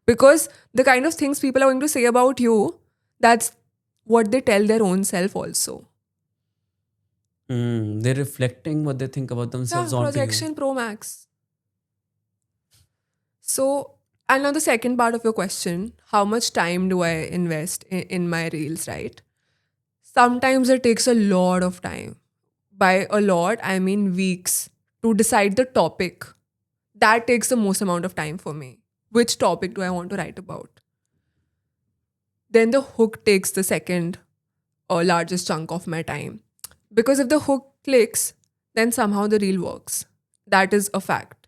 Speaker 1: Because the kind of things people are going to say about you, that's what they tell their own self also.
Speaker 2: They're reflecting what they think about themselves onto you.
Speaker 1: Projection Pro Max. So, and now the second part of your question, how much time do I invest in my reels, right? Sometimes it takes a lot of time. By a lot, I mean weeks to decide the topic. That takes the most amount of time for me. Which topic do I want to write about? Then the hook takes the second or largest chunk of my time. Because if the hook clicks, then somehow the reel works. That is a fact.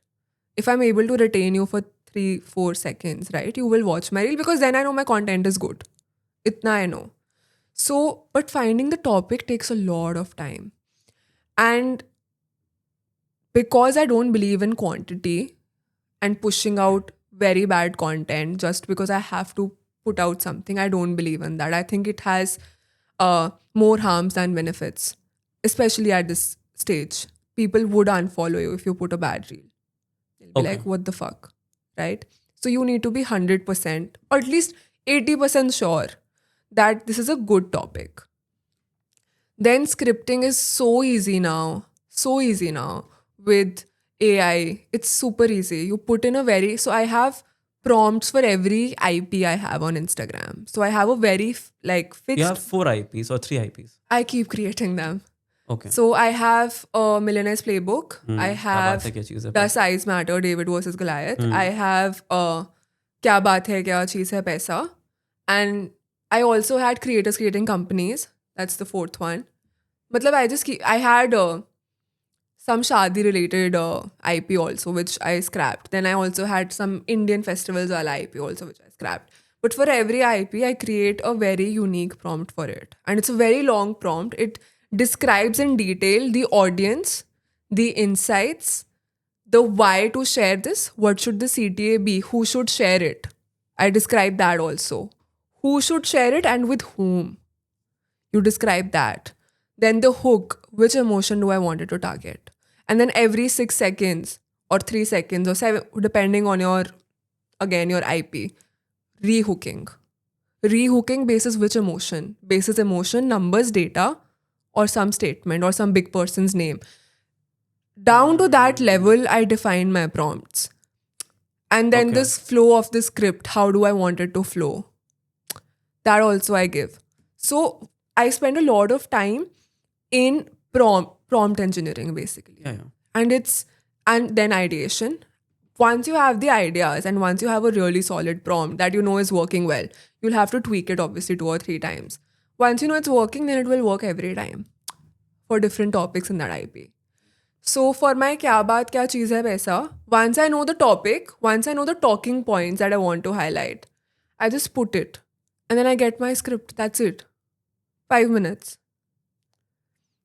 Speaker 1: If I'm able to retain you for 3-4 seconds, right, you will watch my reel because then I know my content is good. Itna I know. So, but finding the topic takes a lot of time. And because I don't believe in quantity and pushing out very bad content just because I have to put out something, I don't believe in that. I think it has more harms than benefits, especially at this stage. People would unfollow you if you put a bad reel. They'll be like, what the fuck, right? So you need to be 100% or at least 80% sure that this is a good topic. Then scripting is so easy now with AI. It's super easy. You put in so I have prompts for every IP I have on Instagram. So I have a very fixed.
Speaker 2: You have 4 IPs or 3 IPs.
Speaker 1: I keep creating them.
Speaker 2: Okay.
Speaker 1: So I have a Millionaire's Playbook. I have Does Size Matter, David versus Goliath. I have Kya Baat Hai, Kya Cheez Hai, Paisa. And I also had creators creating companies. That's the 4th one. I had some Shadi related IP also, which I scrapped. Then I also had some Indian festivals wala IP also, which I scrapped. But for every IP, I create a very unique prompt for it. And it's a very long prompt. It describes in detail the audience, the insights, the why to share this, what should the CTA be, who should share it. I describe that also. Who should share it and with whom. You describe that. Then the hook, which emotion do I want it to target? And then every 6 seconds or 3 seconds or 7, depending on your IP, re-hooking. rehooking basis which emotion? Basis emotion, numbers, data, or some statement or some big person's name. Down to that level, I define my prompts. And then
Speaker 2: Okay.
Speaker 1: this flow of the script, how do I want it to flow? That also I give. So I spend a lot of time in prompt engineering basically.
Speaker 2: Yeah.
Speaker 1: And then ideation. Once you have the ideas and once you have a really solid prompt that you know is working well, you'll have to tweak it obviously 2 or 3 times. Once you know it's working, then it will work every time for different topics in that IP. So for my kya baat kya cheez hai paisa, once I know the topic, once I know the talking points that I want to highlight, I just put it and then I get my script. That's it. 5 minutes.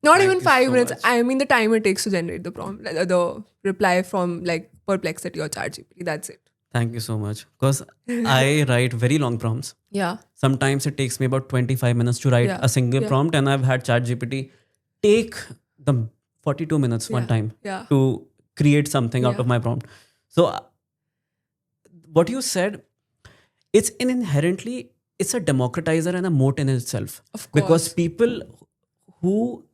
Speaker 1: Not
Speaker 2: Thank
Speaker 1: even
Speaker 2: you
Speaker 1: 5
Speaker 2: so
Speaker 1: minutes.
Speaker 2: much.
Speaker 1: I mean the time it takes to generate the prompt, the reply from like Perplexity or ChatGPT. That's it.
Speaker 2: Thank you so much. Because I write very long prompts.
Speaker 1: Yeah.
Speaker 2: Sometimes it takes me about 25 minutes to write
Speaker 1: Yeah.
Speaker 2: a single
Speaker 1: Yeah.
Speaker 2: prompt, and I've had ChatGPT take the 42 minutes one
Speaker 1: Yeah.
Speaker 2: time
Speaker 1: Yeah.
Speaker 2: to create something out
Speaker 1: Yeah.
Speaker 2: of my prompt. So what you said, it's it's a democratizer and a moat in itself.
Speaker 1: Of
Speaker 2: Because
Speaker 1: course.
Speaker 2: people who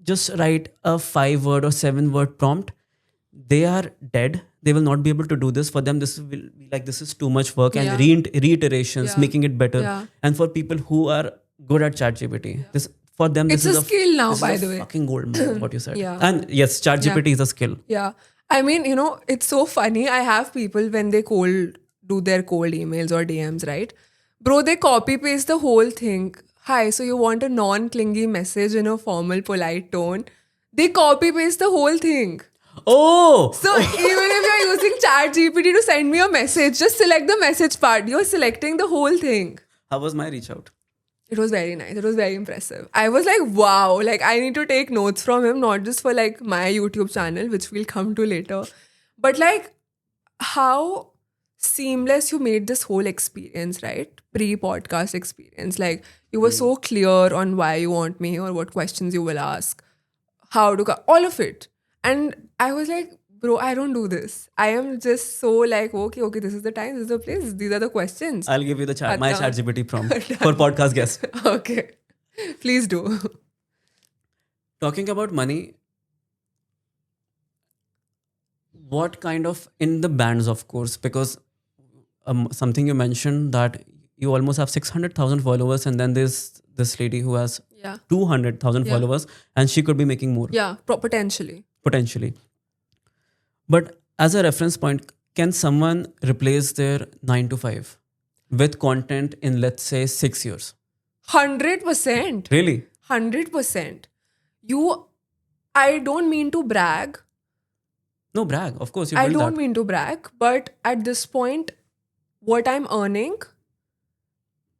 Speaker 2: just write a 5-word or 7-word prompt, they are dead. They will not be able to do this. For them, this will be like, this is too much work, and
Speaker 1: Yeah.
Speaker 2: reiterations,
Speaker 1: Yeah.
Speaker 2: making it better.
Speaker 1: Yeah.
Speaker 2: And for people who are good at ChatGPT, this for them
Speaker 1: It's
Speaker 2: this
Speaker 1: a
Speaker 2: is
Speaker 1: skill now,
Speaker 2: this
Speaker 1: by
Speaker 2: is
Speaker 1: the
Speaker 2: a
Speaker 1: way.
Speaker 2: fucking gold mine, what you said.
Speaker 1: Yeah.
Speaker 2: And yes, ChatGPT is a skill.
Speaker 1: Yeah. I mean, it's so funny. I have people when they do their cold emails or DMs, right? Bro, they copy paste the whole thing. Hi, so you want a non-clingy message in a formal, polite tone? They copy paste the whole thing.
Speaker 2: Oh,
Speaker 1: So even if you're using ChatGPT to send me a message, just select the message part. You're selecting the whole thing.
Speaker 2: how was my reach out?
Speaker 1: It was very nice. It was very impressive. I was like, wow, like I need to take notes from him, not just for like my YouTube channel, which we'll come to later, but like how seamless you made this whole experience, right? Pre-podcast experience. Like you were so clear on why you want me or what questions you will ask, how to, all of it. And I was like, bro, I don't do this. I am just so like, okay, this is the time, this is the place, these are the questions.
Speaker 2: I'll give you my
Speaker 1: Atta.
Speaker 2: ChatGPT prompt for podcast guests.
Speaker 1: Okay. Please do.
Speaker 2: Talking about money, what kind of, in the bands, of course, because something you mentioned that you almost have 600,000 followers, and then there's this lady who has
Speaker 1: Yeah.
Speaker 2: 200,000
Speaker 1: Yeah.
Speaker 2: followers, and she could be making more
Speaker 1: Yeah. Potentially.
Speaker 2: potentially. But as a reference point, can someone replace their 9 to 5 with content in, let's say, 6 years?
Speaker 1: 100%.
Speaker 2: Really?
Speaker 1: 100%. I don't mean to brag.
Speaker 2: No, brag. Of course, you
Speaker 1: I
Speaker 2: build
Speaker 1: don't
Speaker 2: that.
Speaker 1: mean to brag, but at this point, what I'm earning,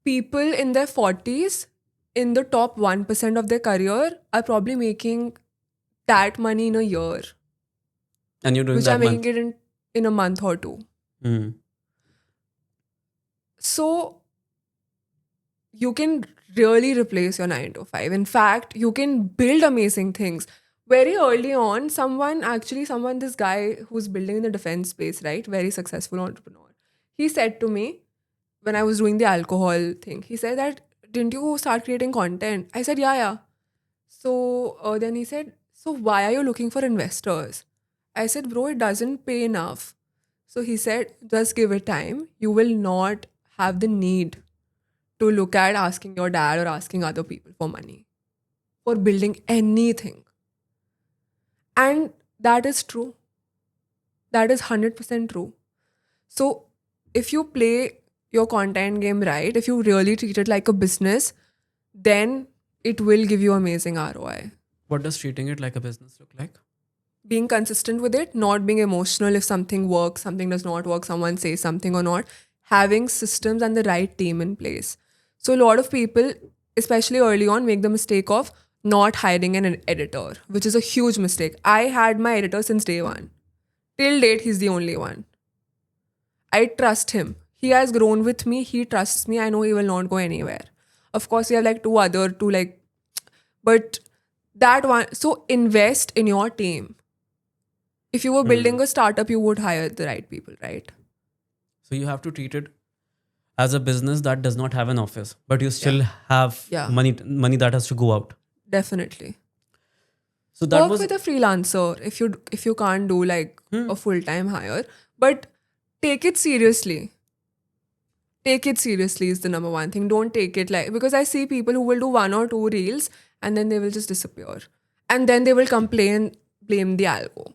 Speaker 1: people in their 40s, in the top 1% of their career, are probably making that money in a year,
Speaker 2: And you're doing
Speaker 1: which
Speaker 2: that
Speaker 1: I'm
Speaker 2: month.
Speaker 1: making it in a month or two.
Speaker 2: Hmm.
Speaker 1: So you can really replace your 9 to 5. In fact, you can build amazing things. Very early on, this guy who's building in the defense space, right? Very successful entrepreneur. He said to me, when I was doing the alcohol thing, he said that, didn't you start creating content? I said, yeah. So then he said, so why are you looking for investors? I said, bro, it doesn't pay enough. So he said, just give it time. You will not have the need to look at asking your dad or asking other people for money for building anything. And that is true. That is 100% true. So if you play your content game right, if you really treat it like a business, then it will give you amazing ROI.
Speaker 2: What does treating it like a business look like?
Speaker 1: Being consistent with it, not being emotional if something works, something does not work, someone says something or not, having systems and the right team in place. So a lot of people, especially early on, make the mistake of not hiring an editor, which is a huge mistake. I had my editor since day one. Till date, he's the only one. I trust him. He has grown with me. He trusts me. I know he will not go anywhere. Of course, we have like but that one. So invest in your team. If you were building a startup, you would hire the right people, right?
Speaker 2: So you have to treat it. as a business that does not have an office, but you still have
Speaker 1: Yeah.
Speaker 2: money that has to go out.
Speaker 1: Definitely.
Speaker 2: So that
Speaker 1: Work
Speaker 2: was
Speaker 1: with a freelancer if you can't do like a full-time hire, but take it seriously. Take it seriously is the number one thing. Don't take it like, because I see people who will do 1 or 2 reels and then they will just disappear. And then they will blame the algo.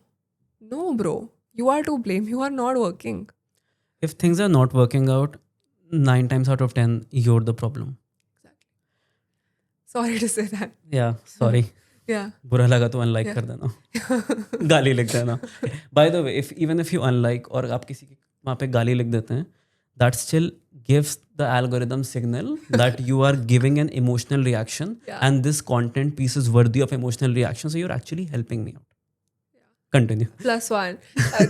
Speaker 1: No, bro. You are to blame. You are not working.
Speaker 2: if things are not working out, 9 times out of 10 you're the problem.
Speaker 1: Sorry to say that.
Speaker 2: Yeah, sorry.
Speaker 1: Yeah.
Speaker 2: बुरा लगा तो unlike कर देना, गाली लिख देना. By the way, if even if you unlike और आप किसी के वहाँ पे गाली लिख देते हैं, that still gives the algorithm signal that you are giving an emotional reaction, and this content piece is worthy of emotional reaction, so you're actually helping me out. Continue.
Speaker 1: +1.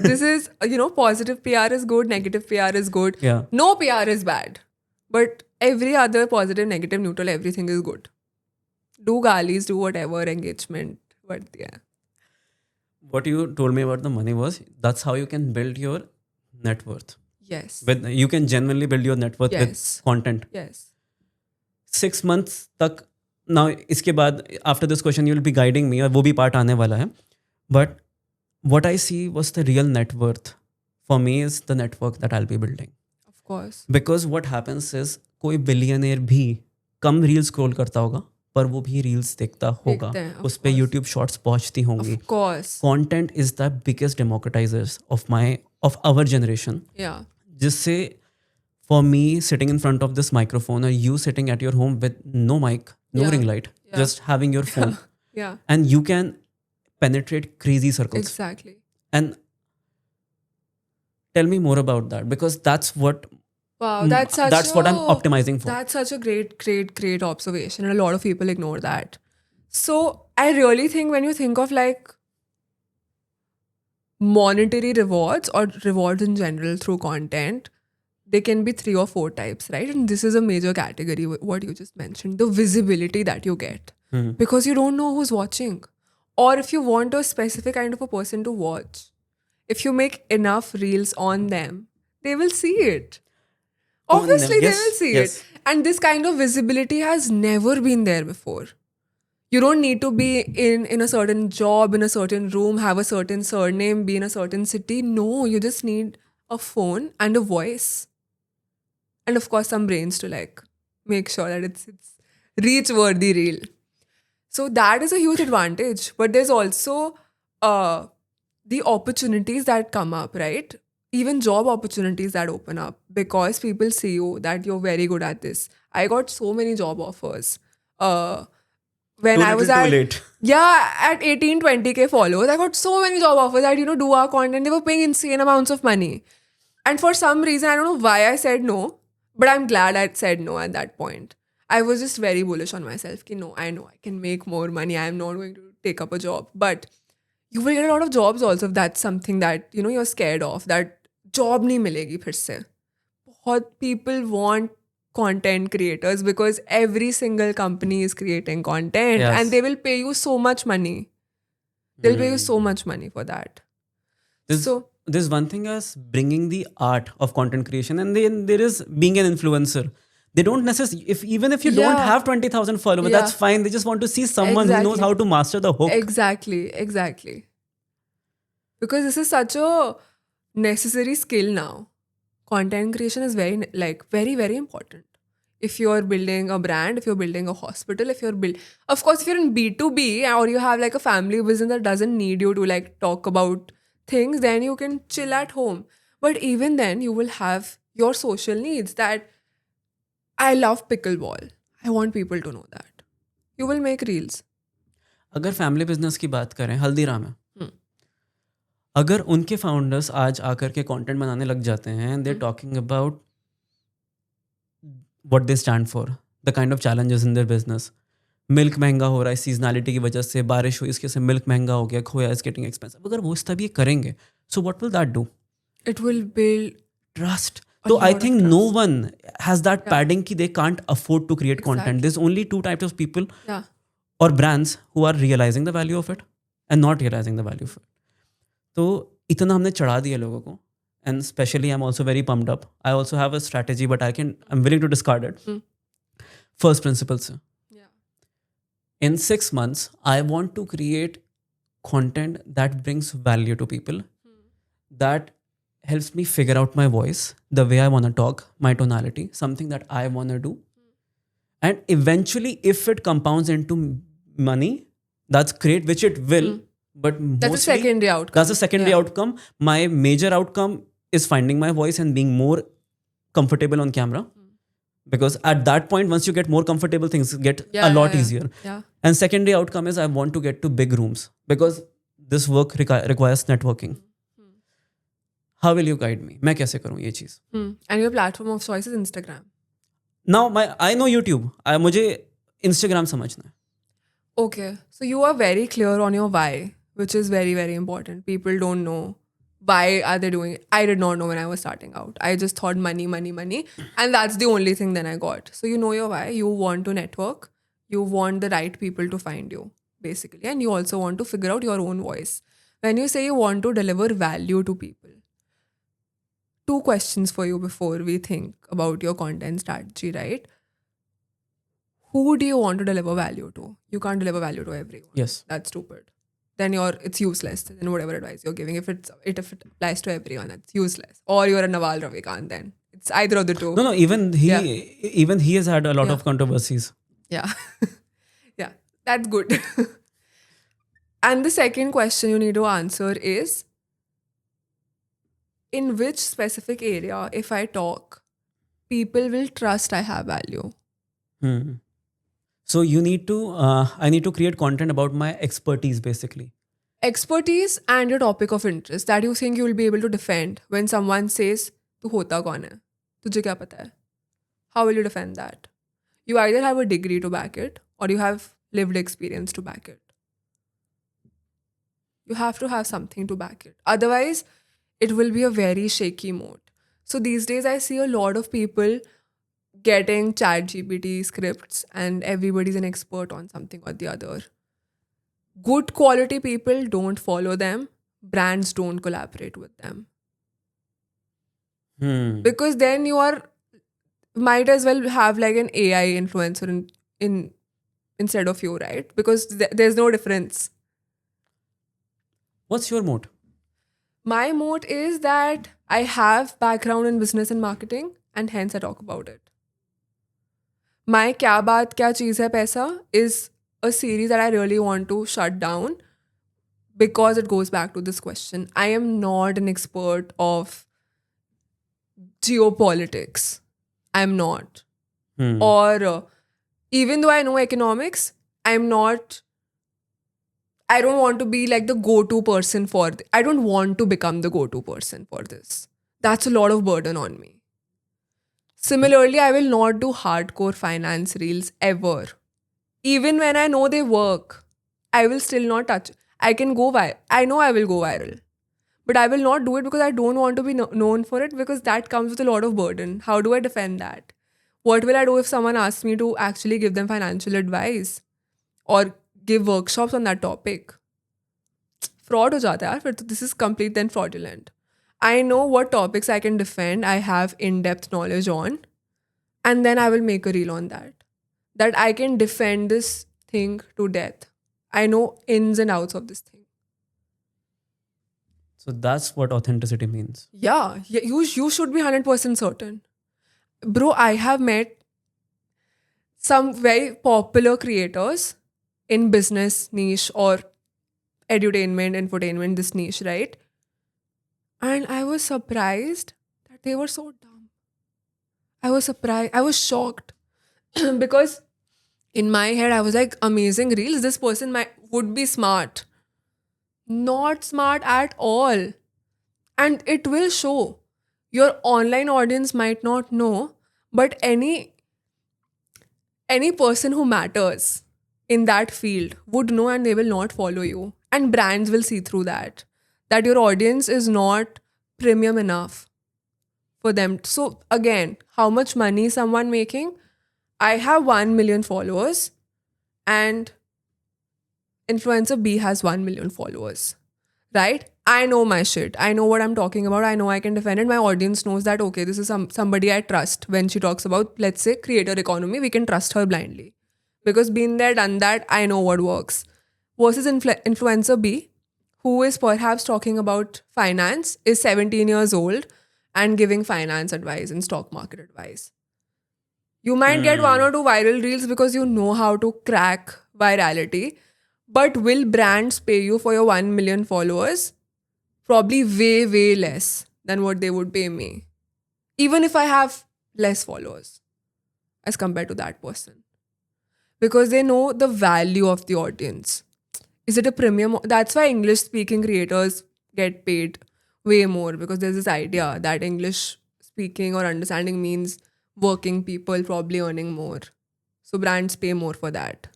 Speaker 1: This is, positive PR is good, negative PR is good.
Speaker 2: Yeah.
Speaker 1: No PR is bad. But every other positive, negative, neutral, everything is good. Do galis, do whatever, engagement. But yeah.
Speaker 2: What you told me about the money was, that's how you can build your net worth.
Speaker 1: Yes.
Speaker 2: You can genuinely build your net worth with content.
Speaker 1: Yes.
Speaker 2: 6 months तक. Now इसके बाद after this question you will be guiding me, और वो भी part आने वाला है. But what I see was the real net worth for me is the network that I'll be building.
Speaker 1: Of course.
Speaker 2: Because what happens is, कोई billionaire भी कम reels scroll करता होगा, पर वो भी reels देखता होगा, उस पे YouTube shorts पहुंचती होंगी.
Speaker 1: Of course.
Speaker 2: Content is the biggest democratizers of our generation.
Speaker 1: Yeah.
Speaker 2: जिससे for me sitting in front of this microphone, or you sitting at your home with no mic, no ring light, just having your phone,
Speaker 1: Yeah.
Speaker 2: and you can penetrate crazy circles.
Speaker 1: Exactly.
Speaker 2: And tell me more about that, because that's what
Speaker 1: Wow, that's
Speaker 2: what I'm optimizing for.
Speaker 1: That's such a great observation, and a lot of people ignore that. So I really think when you think of like monetary rewards or rewards in general through content, they can be 3 or 4 types, right? And this is a major category, what you just mentioned, the visibility that you get. Because you don't know who's watching. Or if you want a specific kind of a person to watch, if you make enough reels on them, they will see it. Obviously, they will see it. And this kind of visibility has never been there before. You don't need to be in a certain job, in a certain room, have a certain surname, be in a certain city. No, you just need a phone and a voice. And of course, some brains to like make sure that it's reach-worthy reel. So that is a huge advantage. But there's also the opportunities that come up, right? Even job opportunities that open up because people see you that you're very good at this. I got so many job offers. When I was at 18, 20K followers, I got so many job offers that, do our content. They were paying insane amounts of money. And for some reason, I don't know why I said no, but I'm glad I said no at that point. I was just very bullish on myself. No, I know I can make more money. I'm not going to take up a job. But you will get a lot of jobs also if that's something that, you're scared of. That job nahi milegi phir se. Bahut people want content creators because every single company is creating content and they will pay you so much money. They'll pay you so much money for that.
Speaker 2: There's one thing as bringing the art of content creation, and then there is being an influencer. They don't necessarily, even if you don't have 20,000 followers, that's fine. They just want to see someone who knows how to master the hook.
Speaker 1: Exactly. Because this is such a necessary skill now. Content creation is very, very important. If you're building a brand, if you're building a hospital, of course, if you're in B2B or you have like a family business that doesn't need you to like talk about things, then you can chill at home. But even then, you will have your social needs that I love pickleball. I want people to know that. You will make reels.
Speaker 2: अगर family business की बात करें, हल्दीराम है. अगर उनके founders आज आकर के कंटेंट बनाने लग जाते हैं, they're talking about what they stand for, the kind of challenges in their business. Milk महंगा हो रहा है सीजनैलिटी की वजह से, बारिश हुई इसके से मिल्क महंगा हो गया, खोया इज गेटिंग एक्सपेंसिव. अगर वो सब ये करेंगे, so what will that do?
Speaker 1: It will build
Speaker 2: trust. So I think no one has that padding कि they can't afford to create content. There's only 2 types of people or brands who are realizing the value of it and not realizing the value of it. तो इतना हमने चढ़ा दिया लोगों को, and especially I'm also very pumped up. I also have a strategy, but I'm willing to discard it. First principles.
Speaker 1: Yeah.
Speaker 2: In 6 months, I want to create content that brings value to people, that helps me figure out my voice, the way I want to talk, my tonality, something that I want to do. And eventually, if it compounds into money, that's great, which it will. But
Speaker 1: That's a secondary outcome.
Speaker 2: That's a secondary outcome. My major outcome is finding my voice and being more comfortable on camera. Because at that point, once you get more comfortable, things get a lot easier.
Speaker 1: Yeah.
Speaker 2: And secondary outcome is I want to get to big rooms because this work requires networking. How will you guide me? मैं कैसे करूँ ये चीज़?
Speaker 1: And your platform of choice is Instagram.
Speaker 2: Now I know YouTube. मुझे Instagram समझना है.
Speaker 1: Okay, so you are very clear on your why, which is very, very important. People don't know why are they doing it. I did not know when I was starting out. I just thought money, money, money. And that's the only thing then I got. So you know your why. You want to network. You want the right people to find you, basically. And you also want to figure out your own voice. When you say you want to deliver value to people, 2 questions for you before we think about your content strategy, right? Who do you want to deliver value to? You can't deliver value to everyone.
Speaker 2: Yes.
Speaker 1: That's stupid. Then it's useless. Then whatever advice you're giving, if it applies to everyone, that's useless. Or you're a Naval Ravikant then. It's either of the two.
Speaker 2: No, even he has had a lot of controversies.
Speaker 1: Yeah. Yeah. That's good. And the second question you need to answer is, in which specific area, if I talk, people will trust I have value?
Speaker 2: So you need to, I need to create content about my expertise, basically.
Speaker 1: Expertise and your topic of interest that you think you will be able to defend when someone says, "Tu hota kaun hai? Tujhe kya pata hai?" How will you defend that? You either have a degree to back it or you have lived experience to back it. You have to have something to back it. Otherwise, it will be a very shaky mode. So these days, I see a lot of people getting ChatGPT scripts and everybody's an expert on something or the other. Good quality people don't follow them. Brands don't collaborate with them. Because then you might as well have like an AI influencer in instead of you, right? Because there's no difference.
Speaker 2: What's your moat?
Speaker 1: My moat is that I have background in business and marketing and hence I talk about it. My Kya Baat Kya Cheez Hai Paisa is a series that I really want to shut down because it goes back to this question. I am not an expert of geopolitics. I'm not. Or even though I know economics, I don't want to be like the go-to person for I don't want to become the go-to person for this. That's a lot of burden on me. Similarly, I will not do hardcore finance reels ever. Even when I know they work, I will still not touch it. I can go viral. I know I will go viral. But I will not do it because I don't want to be known for it because that comes with a lot of burden. How do I defend that? What will I do if someone asks me to actually give them financial advice or give workshops on that topic? Fraud ho jata hai yaar. This is complete then fraudulent. I know what topics I can defend. I have in-depth knowledge on. And then I will make a reel on that. That I can defend this thing to death. I know ins and outs of this thing.
Speaker 2: So that's what authenticity means.
Speaker 1: Yeah, you should be 100% certain. Bro, I have met some very popular creators in business niche or edutainment, infotainment, this niche, right? And I was surprised that they were so dumb. I was surprised. I was shocked. Because in my head, I was like, amazing reels. This person would be smart. Not smart at all. And it will show. Your online audience might not know, but any person who matters in that field would know and they will not follow you. And brands will see through that your audience is not premium enough for them. So again, how much money is someone making? I have 1 million followers and influencer B has 1 million followers, right? I know my shit. I know what I'm talking about. I know I can defend it. My audience knows that, okay, this is somebody I trust. When she talks about, let's say, creator economy, we can trust her blindly. Because been there, done that, I know what works. Versus influencer B, who is perhaps talking about finance, is 17 years old and giving finance advice and stock market advice. You might get one or two viral reels because you know how to crack virality. But will brands pay you for your 1 million followers? Probably way, way less than what they would pay me. Even if I have less followers as compared to that person. Because they know the value of the audience. Is it a premium? That's why English speaking creators get paid way more, because there's this idea that English speaking or understanding means working people probably earning more. So brands pay more for that.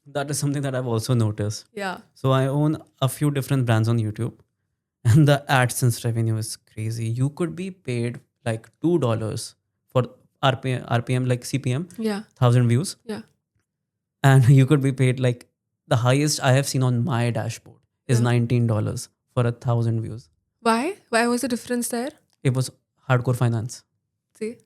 Speaker 2: That is something that I've also noticed.
Speaker 1: Yeah.
Speaker 2: So I own a few different brands on YouTube, and the AdSense revenue is crazy. You could be paid like $2 for RPM like CPM,
Speaker 1: Yeah.
Speaker 2: 1,000 views,
Speaker 1: Yeah.
Speaker 2: and you could be paid like the highest I have seen on my dashboard is $19 for 1,000 views.
Speaker 1: Why? Why was the difference there?
Speaker 2: It was hardcore finance.
Speaker 1: See?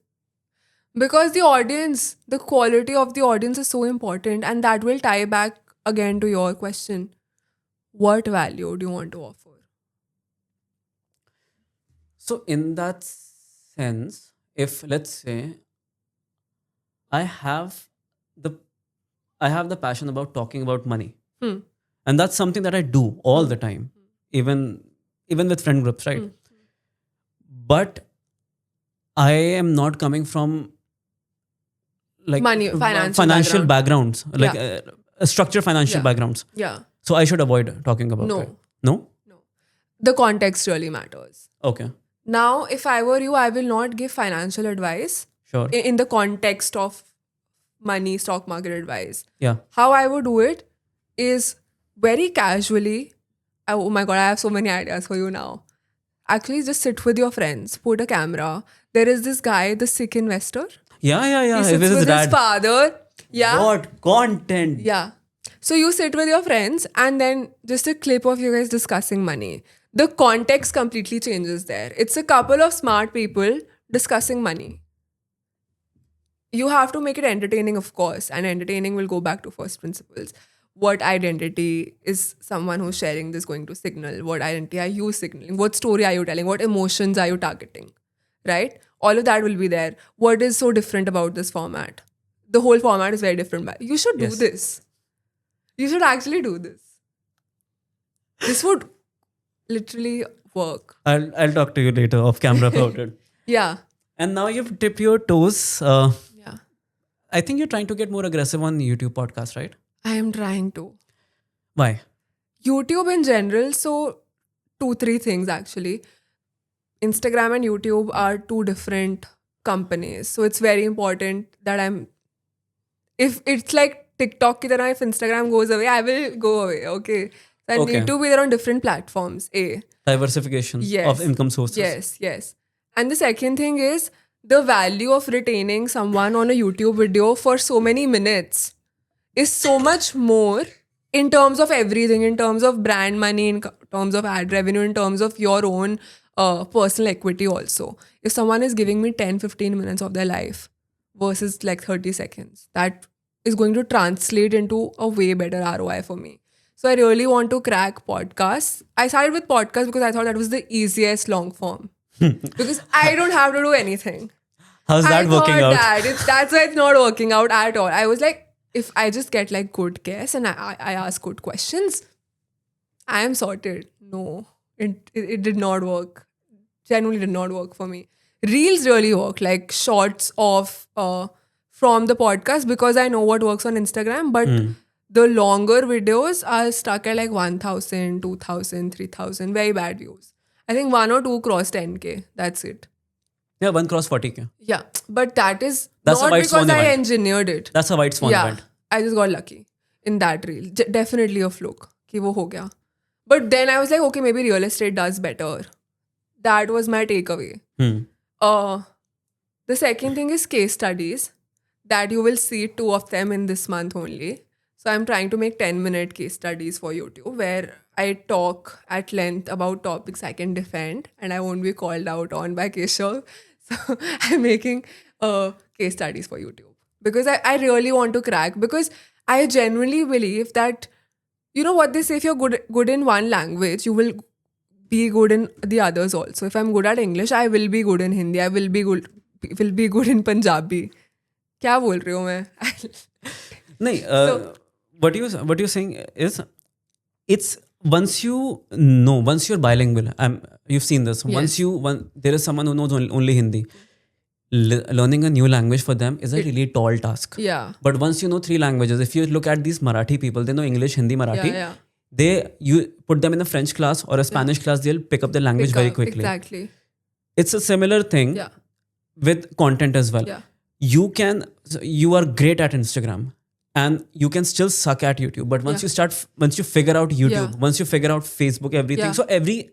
Speaker 1: Because the audience, the quality of the audience is so important, and that will tie back again to your question. What value do you want to offer?
Speaker 2: So in that sense, if let's say I have the passion about talking about money, and that's something that I do all the time, even with friend groups, right? But I am not coming from like
Speaker 1: Money, financial
Speaker 2: financial backgrounds, like
Speaker 1: Yeah.
Speaker 2: structured financial
Speaker 1: Yeah.
Speaker 2: backgrounds.
Speaker 1: Yeah.
Speaker 2: So I should avoid talking about
Speaker 1: No.
Speaker 2: it. No?
Speaker 1: The context really matters.
Speaker 2: Okay.
Speaker 1: Now, if I were you, I will not give financial advice
Speaker 2: Sure.
Speaker 1: in the context of money, stock market advice.
Speaker 2: Yeah.
Speaker 1: How I would do it is very casually. Oh my God, I have so many ideas for you now. Actually, just sit with your friends, put a camera. There is this guy, the Sikh investor.
Speaker 2: Yeah.
Speaker 1: He
Speaker 2: It
Speaker 1: sits
Speaker 2: was his
Speaker 1: with his
Speaker 2: dad.
Speaker 1: father. Yeah.
Speaker 2: What content?
Speaker 1: Yeah. So you sit with your friends and then just a clip of you guys discussing money. The context completely changes there. It's a couple of smart people discussing money. You have to make it entertaining, of course, and entertaining will go back to first principles. What identity is someone who's sharing this going to signal? What identity are you signaling? What story are you telling? What emotions are you targeting? Right? All of that will be there. What is so different about this format? The whole format is very different. You should do
Speaker 2: Yes.
Speaker 1: this. You should actually do this. This would literally work.
Speaker 2: I'll talk to you later off camera about it.
Speaker 1: Yeah.
Speaker 2: And now you've tipped your toes.
Speaker 1: Yeah.
Speaker 2: I think you're trying to get more aggressive on YouTube podcast, right?
Speaker 1: I am trying to.
Speaker 2: Why?
Speaker 1: YouTube in general, so 2-3 things actually. Instagram and YouTube are two different companies. So it's very important that if it's like TikTok ki tarah, if Instagram goes away, I will go away. Okay. So I
Speaker 2: Okay.
Speaker 1: need to be there on different platforms.
Speaker 2: Diversification
Speaker 1: Yes.
Speaker 2: of income sources.
Speaker 1: Yes. And the second thing is the value of retaining someone on a YouTube video for so many minutes is so much more in terms of everything, in terms of brand money, in terms of ad revenue, in terms of your own personal equity also. If someone is giving me 10-15 minutes of their life versus like 30 seconds, that is going to translate into a way better ROI for me. So I really want to crack podcasts. I started with podcasts because I thought that was the easiest long form. Because I don't have to do anything.
Speaker 2: How's that working out?
Speaker 1: That's why it's not working out at all. I was like, if I just get like good guests and I ask good questions, I am sorted. No, it did not work. Genuinely did not work for me. Reels really work, like shorts of from the podcast, because I know what works on Instagram. But the longer videos are stuck at like 1,000, 2,000, 3,000. Very bad views. I think 1 or 2 cross 10K. That's it.
Speaker 2: Yeah, 1 cross 40K.
Speaker 1: Yeah, but that's
Speaker 2: That's a
Speaker 1: not
Speaker 2: white
Speaker 1: because
Speaker 2: swan
Speaker 1: I
Speaker 2: event.
Speaker 1: engineered it.
Speaker 2: That's a white swan
Speaker 1: Yeah,
Speaker 2: event.
Speaker 1: I just got lucky in that reel. Definitely a fluke. Ki wo ho gaya. But then I was like, okay, maybe real estate does better. That was my takeaway. The second thing is case studies, that you will see 2 of them in this month only. So I'm trying to make 10-minute case studies for YouTube where I talk at length about topics I can defend and I won't be called out on by Keshav. So I'm making case studies for YouTube because I really want to crack, because I genuinely believe that, you know what they say, if you're good in one language, you will be good in the others also. If I'm good at English, I will be good in Hindi. I will be good in Punjabi. क्या बोल रही हूँ मैं?
Speaker 2: No, what you're saying is, it's once you're bilingual. You've seen this.
Speaker 1: Yes.
Speaker 2: There is someone who knows only Hindi. Learning a new language for them is a really tall task.
Speaker 1: Yeah.
Speaker 2: But once you know 3 languages, if you look at these Marathi people, they know English, Hindi, Marathi.
Speaker 1: Yeah.
Speaker 2: You put them in a French class or a Spanish class, they'll pick up the language very quickly.
Speaker 1: Exactly.
Speaker 2: It's a similar thing with content as well.
Speaker 1: Yeah.
Speaker 2: You are great at Instagram and you can still suck at YouTube. But once you figure out YouTube, once you figure out Facebook, everything, so every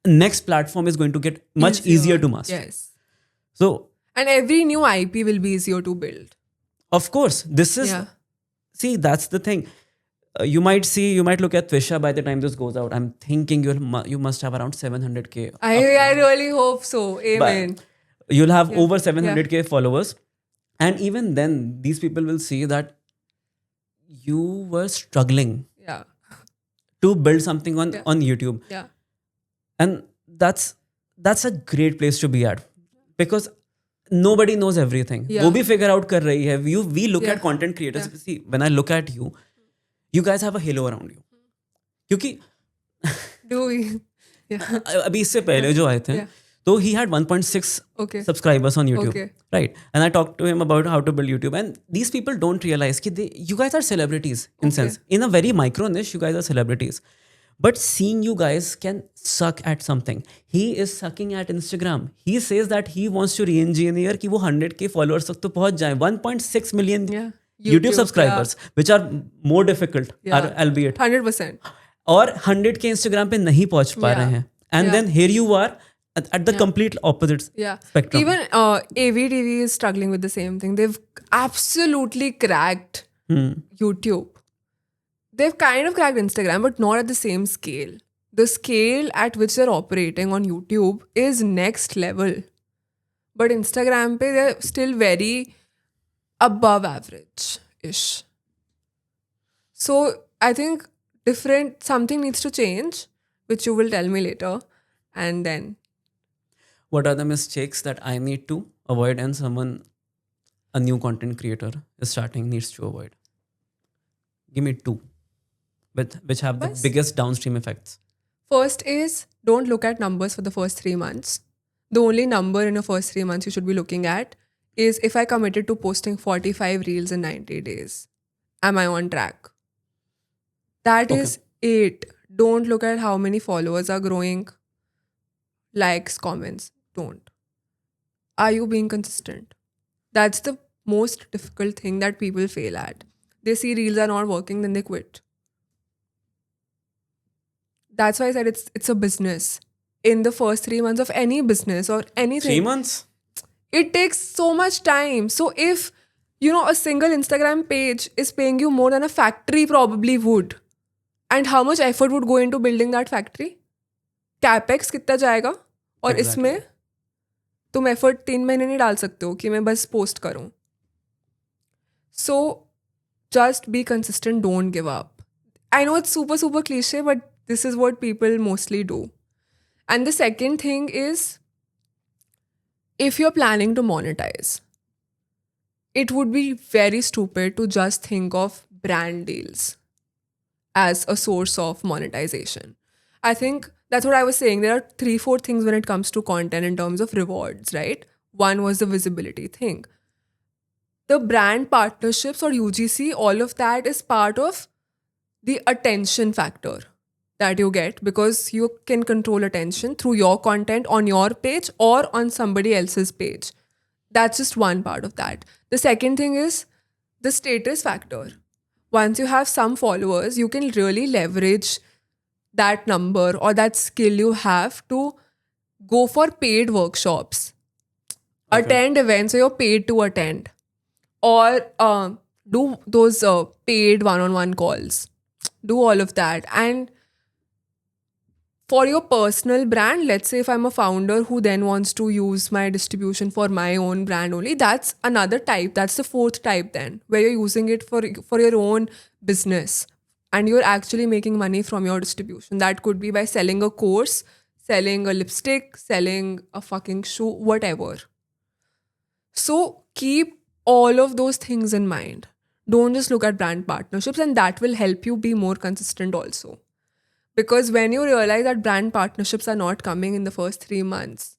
Speaker 2: next platform is going to get much easier to master.
Speaker 1: Yes.
Speaker 2: So,
Speaker 1: and every new IP will be easier to build.
Speaker 2: Of course, this is, see, that's the thing. You might look at Twisha by the time this goes out. I'm thinking you must have around 700K.
Speaker 1: I really hope so. Amen.
Speaker 2: But you'll have over 700K followers. And even then, these people will see that you were struggling to build something on YouTube.
Speaker 1: Yeah.
Speaker 2: And that's a great place to be at, because nobody knows everything. वो भी figure out कर रही है. We look at content creators. See, when I look at you, you guys have a halo around you. क्योंकि
Speaker 1: Do we? Yeah.
Speaker 2: अभी इससे पहले जो आए थे, तो he had 1.6 subscribers on YouTube.
Speaker 1: Okay.
Speaker 2: Right. And I talked to him about how to build YouTube. And these people don't realize that you guys are celebrities in sense. In a very micro niche, you guys are celebrities. But seeing you guys can suck at something. He is sucking at Instagram. He says that he wants to re-engineer कि वो 100K followers तक तो पहुंच जाए. 1.6 million YouTube subscribers, which are more difficult, albeit.
Speaker 1: 100%.
Speaker 2: और 100K Instagram पे नहीं पहुंच पा रहे हैं. And then here you are at the complete opposite spectrum.
Speaker 1: Even AVTV is struggling with the same thing. They've absolutely cracked YouTube. They've kind of cracked Instagram, but not at the same scale. The scale at which they're operating on YouTube is next level. But Instagram, they're still very above average-ish. So I think something needs to change, which you will tell me later. And then,
Speaker 2: what are the mistakes that I need to avoid and a new content creator is starting, needs to avoid? Give me 2, which have the biggest downstream effects.
Speaker 1: First is, don't look at numbers for the first 3 months. The only number in the first 3 months you should be looking at is, if I committed to posting 45 reels in 90 days, am I on track? That is 8. Don't look at how many followers are growing, likes, comments. Don't. Are you being consistent? That's the most difficult thing that people fail at. They see reels are not working, then they quit. That's why I said it's a business. In the first 3 months of any business or anything.
Speaker 2: 3 months?
Speaker 1: It takes so much time. So if, a single Instagram page is paying you more than a factory probably would. And how much effort would go into building that factory? CapEx कितना जाएगा? और इसमें तुम effort 3 महीने नहीं डाल सकते हो कि मैं बस post करूँ. So just be consistent, don't give up. I know it's super, super cliche, but this is what people mostly do. And the second thing is, if you're planning to monetize, it would be very stupid to just think of brand deals as a source of monetization. I think that's what I was saying. There are 3-4 things when it comes to content in terms of rewards, right? One was the visibility thing. The brand partnerships or UGC, all of that is part of the attention factor that you get, because you can control attention through your content on your page or on somebody else's page. That's just one part of that. The second thing is the status factor. Once you have some followers, you can really leverage that number or that skill you have to go for paid workshops, attend events where you're paid to attend, or do those paid one-on-one calls. Do all of that. And For your personal brand, let's say if I'm a founder who then wants to use my distribution for my own brand only, that's another type. That's the fourth type then, where you're using it for your own business and you're actually making money from your distribution. That could be by selling a course, selling a lipstick, selling a fucking shoe, whatever. So keep all of those things in mind. Don't just look at brand partnerships, and that will help you be more consistent also. Because when you realize that brand partnerships are not coming in the first 3 months,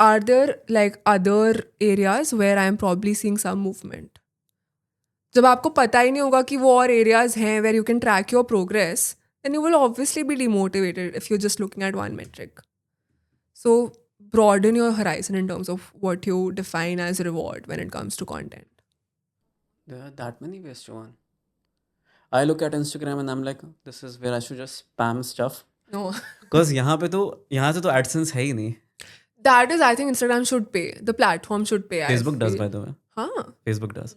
Speaker 1: are there like other areas where I am probably seeing some movement? जब आपको पता ही नहीं होगा कि वो और areas हैं where you can track your progress, then you will obviously be demotivated if you're just looking at one metric. So broaden your horizon in terms of what you define as reward when it comes to content.
Speaker 2: There are that many ways to earn. I look at Instagram and I'm like, this is where I should just spam stuff.
Speaker 1: No.
Speaker 2: Because यहाँ से तो AdSense है ही नहीं.
Speaker 1: That is, I think Instagram should pay. The platform should pay.
Speaker 2: Facebook does, by the way.
Speaker 1: हाँ.
Speaker 2: Facebook does.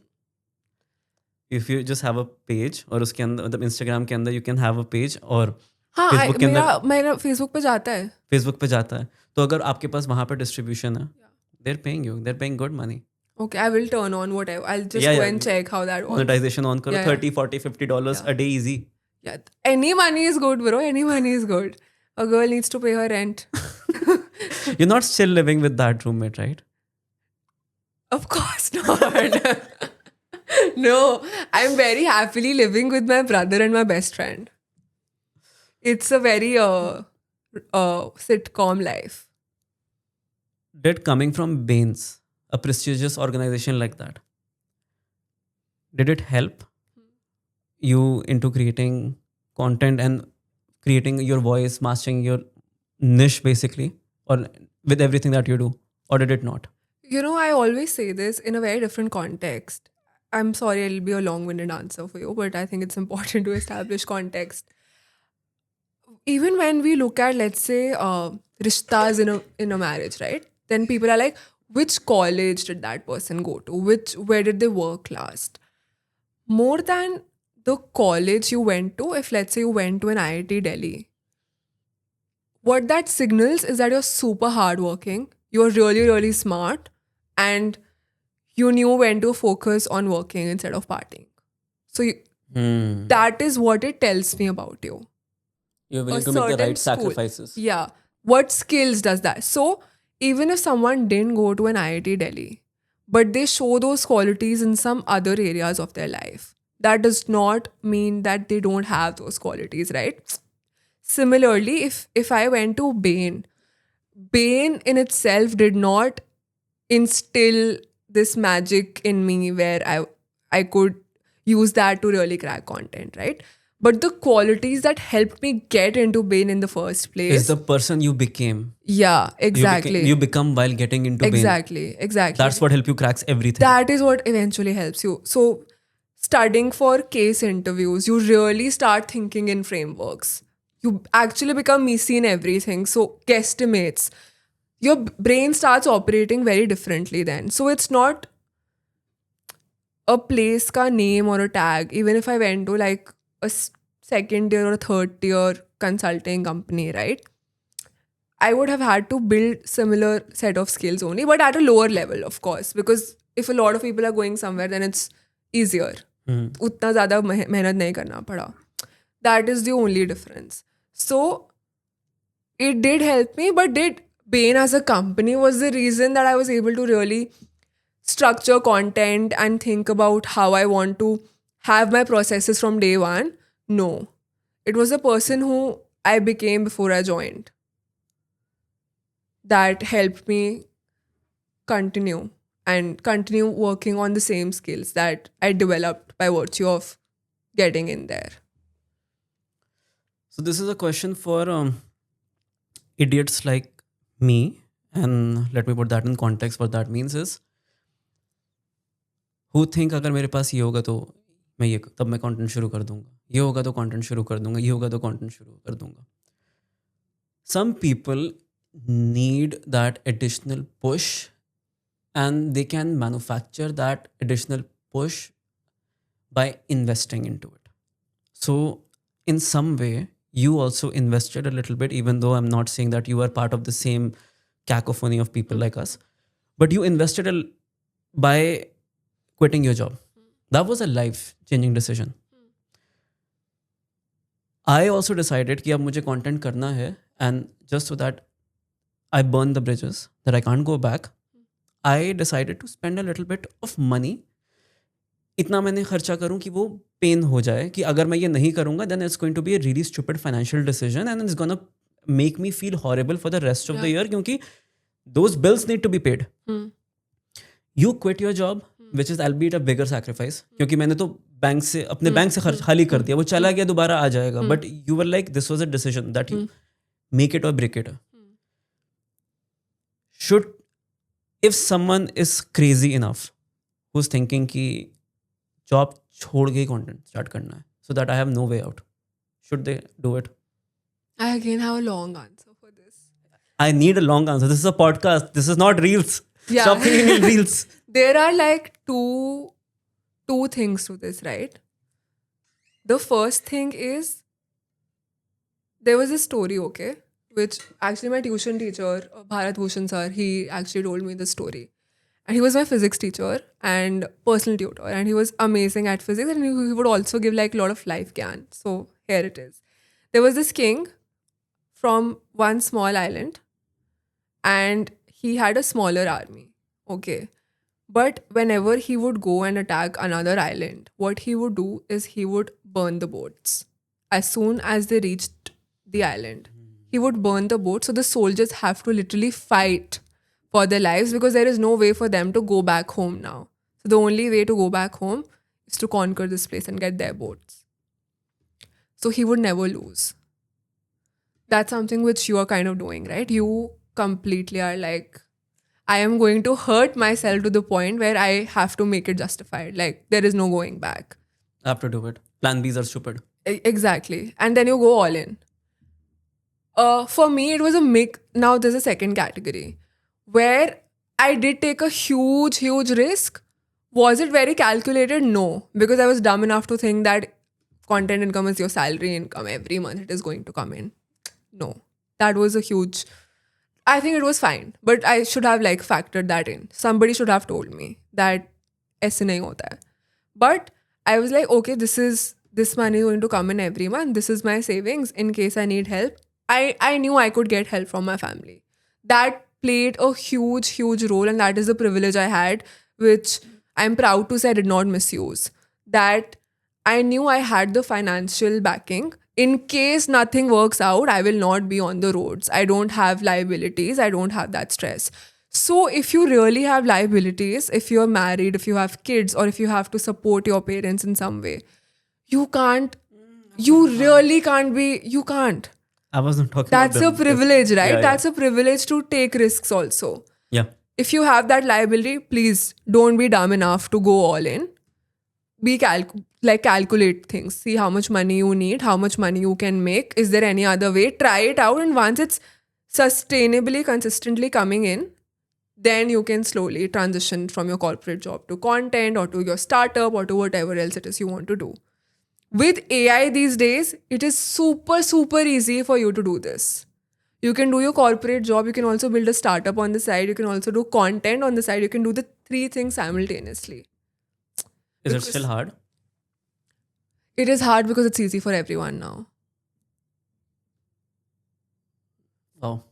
Speaker 2: If you just have a page और उसके अंदर मतलब Instagram के अंदर you can have a page और
Speaker 1: हाँ,
Speaker 2: Facebook के अंदर
Speaker 1: मेरा Facebook पे जाता है.
Speaker 2: Facebook पे जाता है. तो अगर आपके पास वहाँ पे distribution है, they're paying you. They're paying good money.
Speaker 1: Okay, I will turn on whatever. I'll just go and check how that works.
Speaker 2: Monetization on karo, $30, $40, $50 a day easy.
Speaker 1: Yeah, any money is good, bro. Any money is good. A girl needs to pay her rent.
Speaker 2: You're not still living with that roommate, right?
Speaker 1: Of course not. No, I'm very happily living with my brother and my best friend. It's a very sitcom life.
Speaker 2: Did coming from Baines, a prestigious organization like that, did it help you into creating content and creating your voice, mastering your niche basically, or with everything that you do, or did it not?
Speaker 1: You know, I always say this in a very different context. I'm sorry, it'll be a long-winded answer for you, but I think it's important to establish context. Even when we look at, let's say, rishtas in a marriage, right? Then people are like, which college did that person go to? Where did they work last? More than the college you went to, if let's say you went to an IIT Delhi, what that signals is that you're super hardworking, you're really, really smart, and you knew when to focus on working instead of partying. So that is what it tells me about you.
Speaker 2: You're willing to make the right sacrifices.
Speaker 1: Yeah. What skills does that? So even if someone didn't go to an IIT Delhi, but they show those qualities in some other areas of their life, that does not mean that they don't have those qualities, right? Similarly, if I went to Bain in itself did not instill this magic in me where I could use that to really crack content, right? But the qualities that helped me get into Bain in the first place
Speaker 2: is the person you became.
Speaker 1: Yeah, exactly.
Speaker 2: You become while getting into Bain.
Speaker 1: Exactly.
Speaker 2: That's what helps you crack everything.
Speaker 1: That is what eventually helps you. So studying for case interviews, you really start thinking in frameworks. You actually become messy in everything. So guesstimates. Your brain starts operating very differently then. So it's not a place ka name or a tag. Even if I went to like a second tier or a third tier consulting company, right? I would have had to build similar set of skills only, but at a lower level, of course. Because if a lot of people are going somewhere, then it's easier. Utna zyada mehnat nahi karna pada. That is the only difference. So it did help me, but did Bain as a company was the reason that I was able to really structure content and think about how I want to have my processes from day one? No. It was the person who I became before I joined that helped me continue working on the same skills that I developed by virtue of getting in there.
Speaker 2: So this is a question for idiots like me, and let me put that in context. What that means is, who think अगर मेरे पास ये होगा तो तब मैं content शुरू कर दूंगा, ये होगा तो कंटेंट शुरू कर दूंगा, ये होगा तो कंटेंट शुरू कर दूंगा. Some people need that additional push, and they can manufacture that additional push by investing into it. So in some way, you also invested a little bit, even though I'm not saying that you are part of the same cacophony of people like us, but you invested by quitting your job. That was a life changing decision. I also decided कि अब मुझे content करना है, and just so that I burn the bridges, that I can't go back, I decided to spend a little bit of money. इतना मैंने खर्चा करूं कि वो पेन हो जाए कि अगर मैं ये नहीं करूंगा then it's going to be a really stupid financial decision and it's gonna make me feel horrible for the rest of the year क्योंकि those bills need to be paid. You quit your job, which is albeit a bigger sacrifice, क्योंकि मैंने तो bank से अपने bank से खर्च खाली कर दिया, वो चला गया, दोबारा आ जाएगा, but you were like this was a decision that you make it or break it. Should, if someone is crazy enough who's thinking कि जॉब छोड़ के कंटेंट स्टार्ट करना है so that I have no way out, should they do it?
Speaker 1: I again have a long answer for this.
Speaker 2: I need a long answer. This is a podcast. This is not reels.
Speaker 1: Yeah.
Speaker 2: Stop thinking in reels.
Speaker 1: There are like two things to this, right? The first thing is, there was a story, okay, which actually my tuition teacher, Bharat Bhushan sir, he actually told me the story. And he was my physics teacher and personal tutor, and he was amazing at physics, and he would also give like a lot of life gyan. So here it is. There was this king from one small island, and he had a smaller army, okay? But whenever he would go and attack another island, what he would do is he would burn the boats. As soon as they reached the island, he would burn the boat, so the soldiers have to literally fight for their lives because there is no way for them to go back home now. So the only way to go back home is to conquer this place and get their boats. So he would never lose. That's something which you are kind of doing, right? You completely are like, I am going to hurt myself to the point where I have to make it justified. Like, there is no going back.
Speaker 2: I have to do it. Plan Bs are stupid.
Speaker 1: Exactly. And then you go all in. For me, it was a mix. Now there's a second category where I did take a huge risk. Was it very calculated? No. Because I was dumb enough to think that content income is your salary income. Every month it is going to come in. No. That was a huge... I think it was fine. But I should have like factored that in. Somebody should have told me that aise nahi hota hai. But I was like, okay, this money is going to come in every month. This is my savings in case I need help. I knew I could get help from my family. That played a huge role, and that is the privilege I had, which I'm proud to say I did not misuse. That I knew I had the financial backing. In case nothing works out, I will not be on the roads. I don't have liabilities. I don't have that stress. So if you really have liabilities, if you're married, if you have kids, or if you have to support your parents in some way, you really can't be, you can't.
Speaker 2: I wasn't talking
Speaker 1: That's
Speaker 2: about
Speaker 1: a privilege, right?
Speaker 2: Yeah.
Speaker 1: That's a privilege to take risks also.
Speaker 2: Yeah.
Speaker 1: If you have that liability, please don't be dumb enough to go all in. Calculate things. See how much money you need, how much money you can make. Is there any other way? Try it out, and once it's sustainably, consistently coming in, then you can slowly transition from your corporate job to content or to your startup or to whatever else it is you want to do. With AI these days, it is super easy for you to do this. You can do your corporate job, you can also build a startup on the side, you can also do content on the side, you can do the three things simultaneously.
Speaker 2: Is it still hard?
Speaker 1: It is hard because it's easy for everyone now.
Speaker 2: Wow.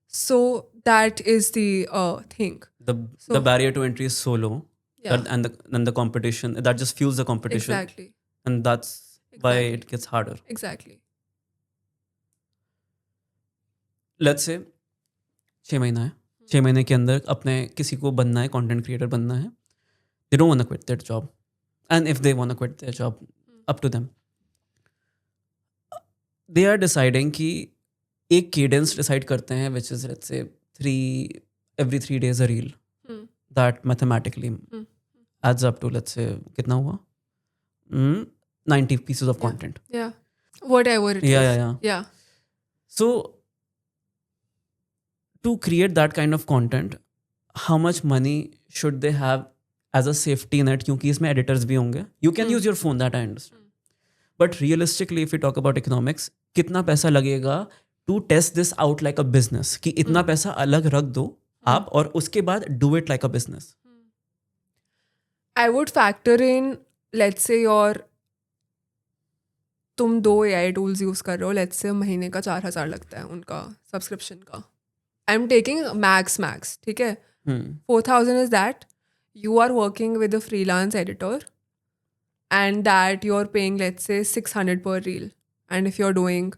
Speaker 1: So that is the thing.
Speaker 2: The barrier to entry is so low.
Speaker 1: Yeah.
Speaker 2: And the competition, that just fuels the competition.
Speaker 1: Exactly.
Speaker 2: And that's why it gets harder.
Speaker 1: Exactly.
Speaker 2: Let's say 6 महीना है. 6 महीने के अंदर अपने किसी को बनना है, content creator बनना है. They don't want to quit their job. And if they want to quit their job, up to them. They are deciding कि एक cadence decide करते हैं, which is let's say every 3 days a reel. That mathematically adds up to, let's say, कितना हुआ? 90 pieces of content.
Speaker 1: Yeah. Whatever it is. Yeah.
Speaker 2: So to create that kind of content, how much money should they have as a safety net? क्योंकि इसमें editors भी होंगे. You can use your phone, that I understand. But realistically, if we talk about economics, कितना पैसा लगेगा to test this out like a business? कि इतना पैसा अलग रख दो आप और उसके बाद do it like a business.
Speaker 1: I would factor in, let's say तुम 2 AI tools यूज कर रहे हो, let's say महीने का 4,000 लगता है उनका सब्सक्रिप्शन का. आई एम टेकिंग मैक्स, ठीक है. 4,000 is that you are working with a freelance editor and that you're paying, let's say, 600 per reel. And if you're doing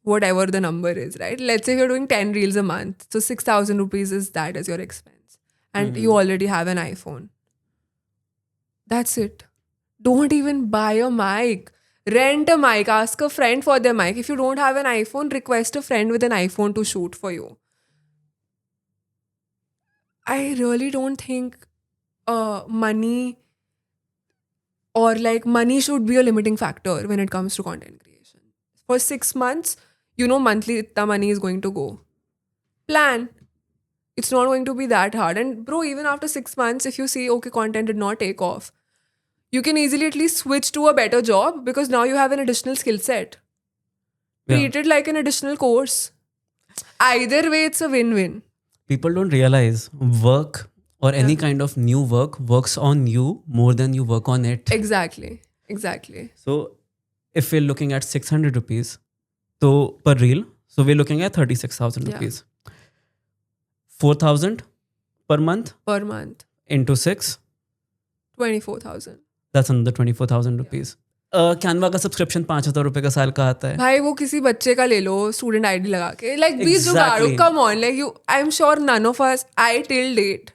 Speaker 1: whatever the number is, right? Let's say you're doing 10 reels a month. So 6,000 rupees is that as your expense. And you already have an iPhone. That's it. Don't even buy a mic. Rent a mic. Ask a friend for their mic. If you don't have an iPhone, request a friend with an iPhone to shoot for you. I really don't think money or like money should be a limiting factor when it comes to content creation. For 6 months, you know monthly itna money is going to go. Plan. It's not going to be that hard. And bro, even after 6 months, if you see, okay, content did not take off, you can easily at least switch to a better job because now you have an additional skill set. Treat it like an additional course. Either way, it's a win-win.
Speaker 2: People don't realize work or any kind of new work works on you more than you work on it.
Speaker 1: Exactly.
Speaker 2: So if we're looking at 600 rupees so per reel, so we're looking at 36,000 rupees. 4,000 per month into 6,
Speaker 1: 24,000.
Speaker 2: that's another 24,000 rupees. Canva का subscription 5,000 रुपए का साल का आता है.
Speaker 1: भाई वो किसी बच्चे का ले लो स्टूडेंट आईडी लगा के, like be जुगाड़ू, come on, like you, I'm sure none of us, I till date,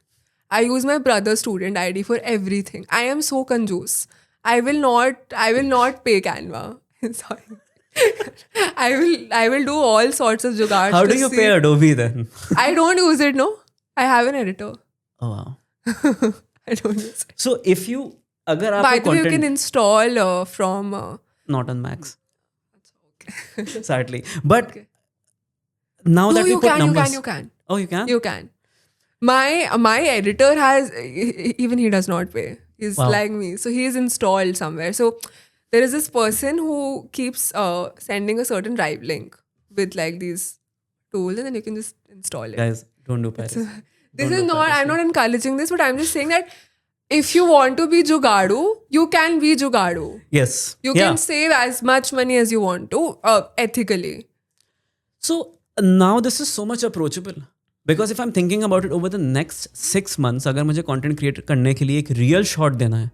Speaker 1: I use my brother's student ID for everything. I am so conjuice. I will not pay Canva. Sorry. I will do all sorts of jugaad.
Speaker 2: How do you pay Adobe then?
Speaker 1: I don't use it, no. I have an editor.
Speaker 2: Oh wow.
Speaker 1: I don't use it.
Speaker 2: So if you अगर आप
Speaker 1: by the way, you can install from
Speaker 2: not on Macs. Okay. Sadly, but now that
Speaker 1: you
Speaker 2: we put
Speaker 1: can,
Speaker 2: numbers,
Speaker 1: you can.
Speaker 2: Oh, you can.
Speaker 1: You can. My editor has, even he does not pay. He's like me, so he is installed somewhere. So there is this person who keeps sending a certain drive link with like these tools, and then you can just install it.
Speaker 2: Guys, don't do Paris.
Speaker 1: This is not. I'm not encouraging this, but I'm just saying that if you want to be jugadu, you can be jugadu.
Speaker 2: Yes.
Speaker 1: You can save as much money as you want to ethically.
Speaker 2: So now this is so much approachable. Because if I'm thinking about it over the next 6 months, अगर मुझे content create करने के लिए एक real shot देना है,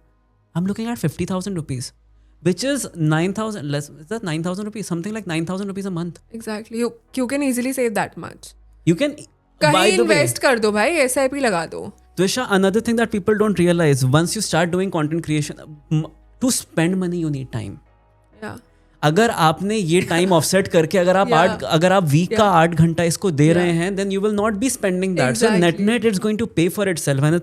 Speaker 2: I'm looking at 50,000 rupees, which is 9,000 less. Is that 9,000 rupees? Something like 9,000 rupees a month.
Speaker 1: Exactly. You can easily save that much.
Speaker 2: You can.
Speaker 1: कहीं invest कर दो भाई, SIP लगा दो.
Speaker 2: Twisha, another thing that people don't realize, once you start doing content creation, to spend money you need time.
Speaker 1: Yeah.
Speaker 2: अगर आपने ये time offset करके अगर आप वीक का 8 घंटा इसको दे रहे हैं, then you will not be spending that.
Speaker 1: Exactly.
Speaker 2: So net it's going to pay for itself, and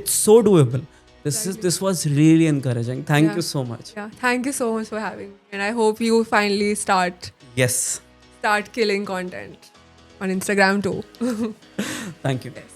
Speaker 2: it's so doable. This was really encouraging. Thank you so much.
Speaker 1: Yeah, thank you so much for having me, and I hope you finally start
Speaker 2: killing
Speaker 1: content on Instagram too.
Speaker 2: Thank you.
Speaker 1: Yes.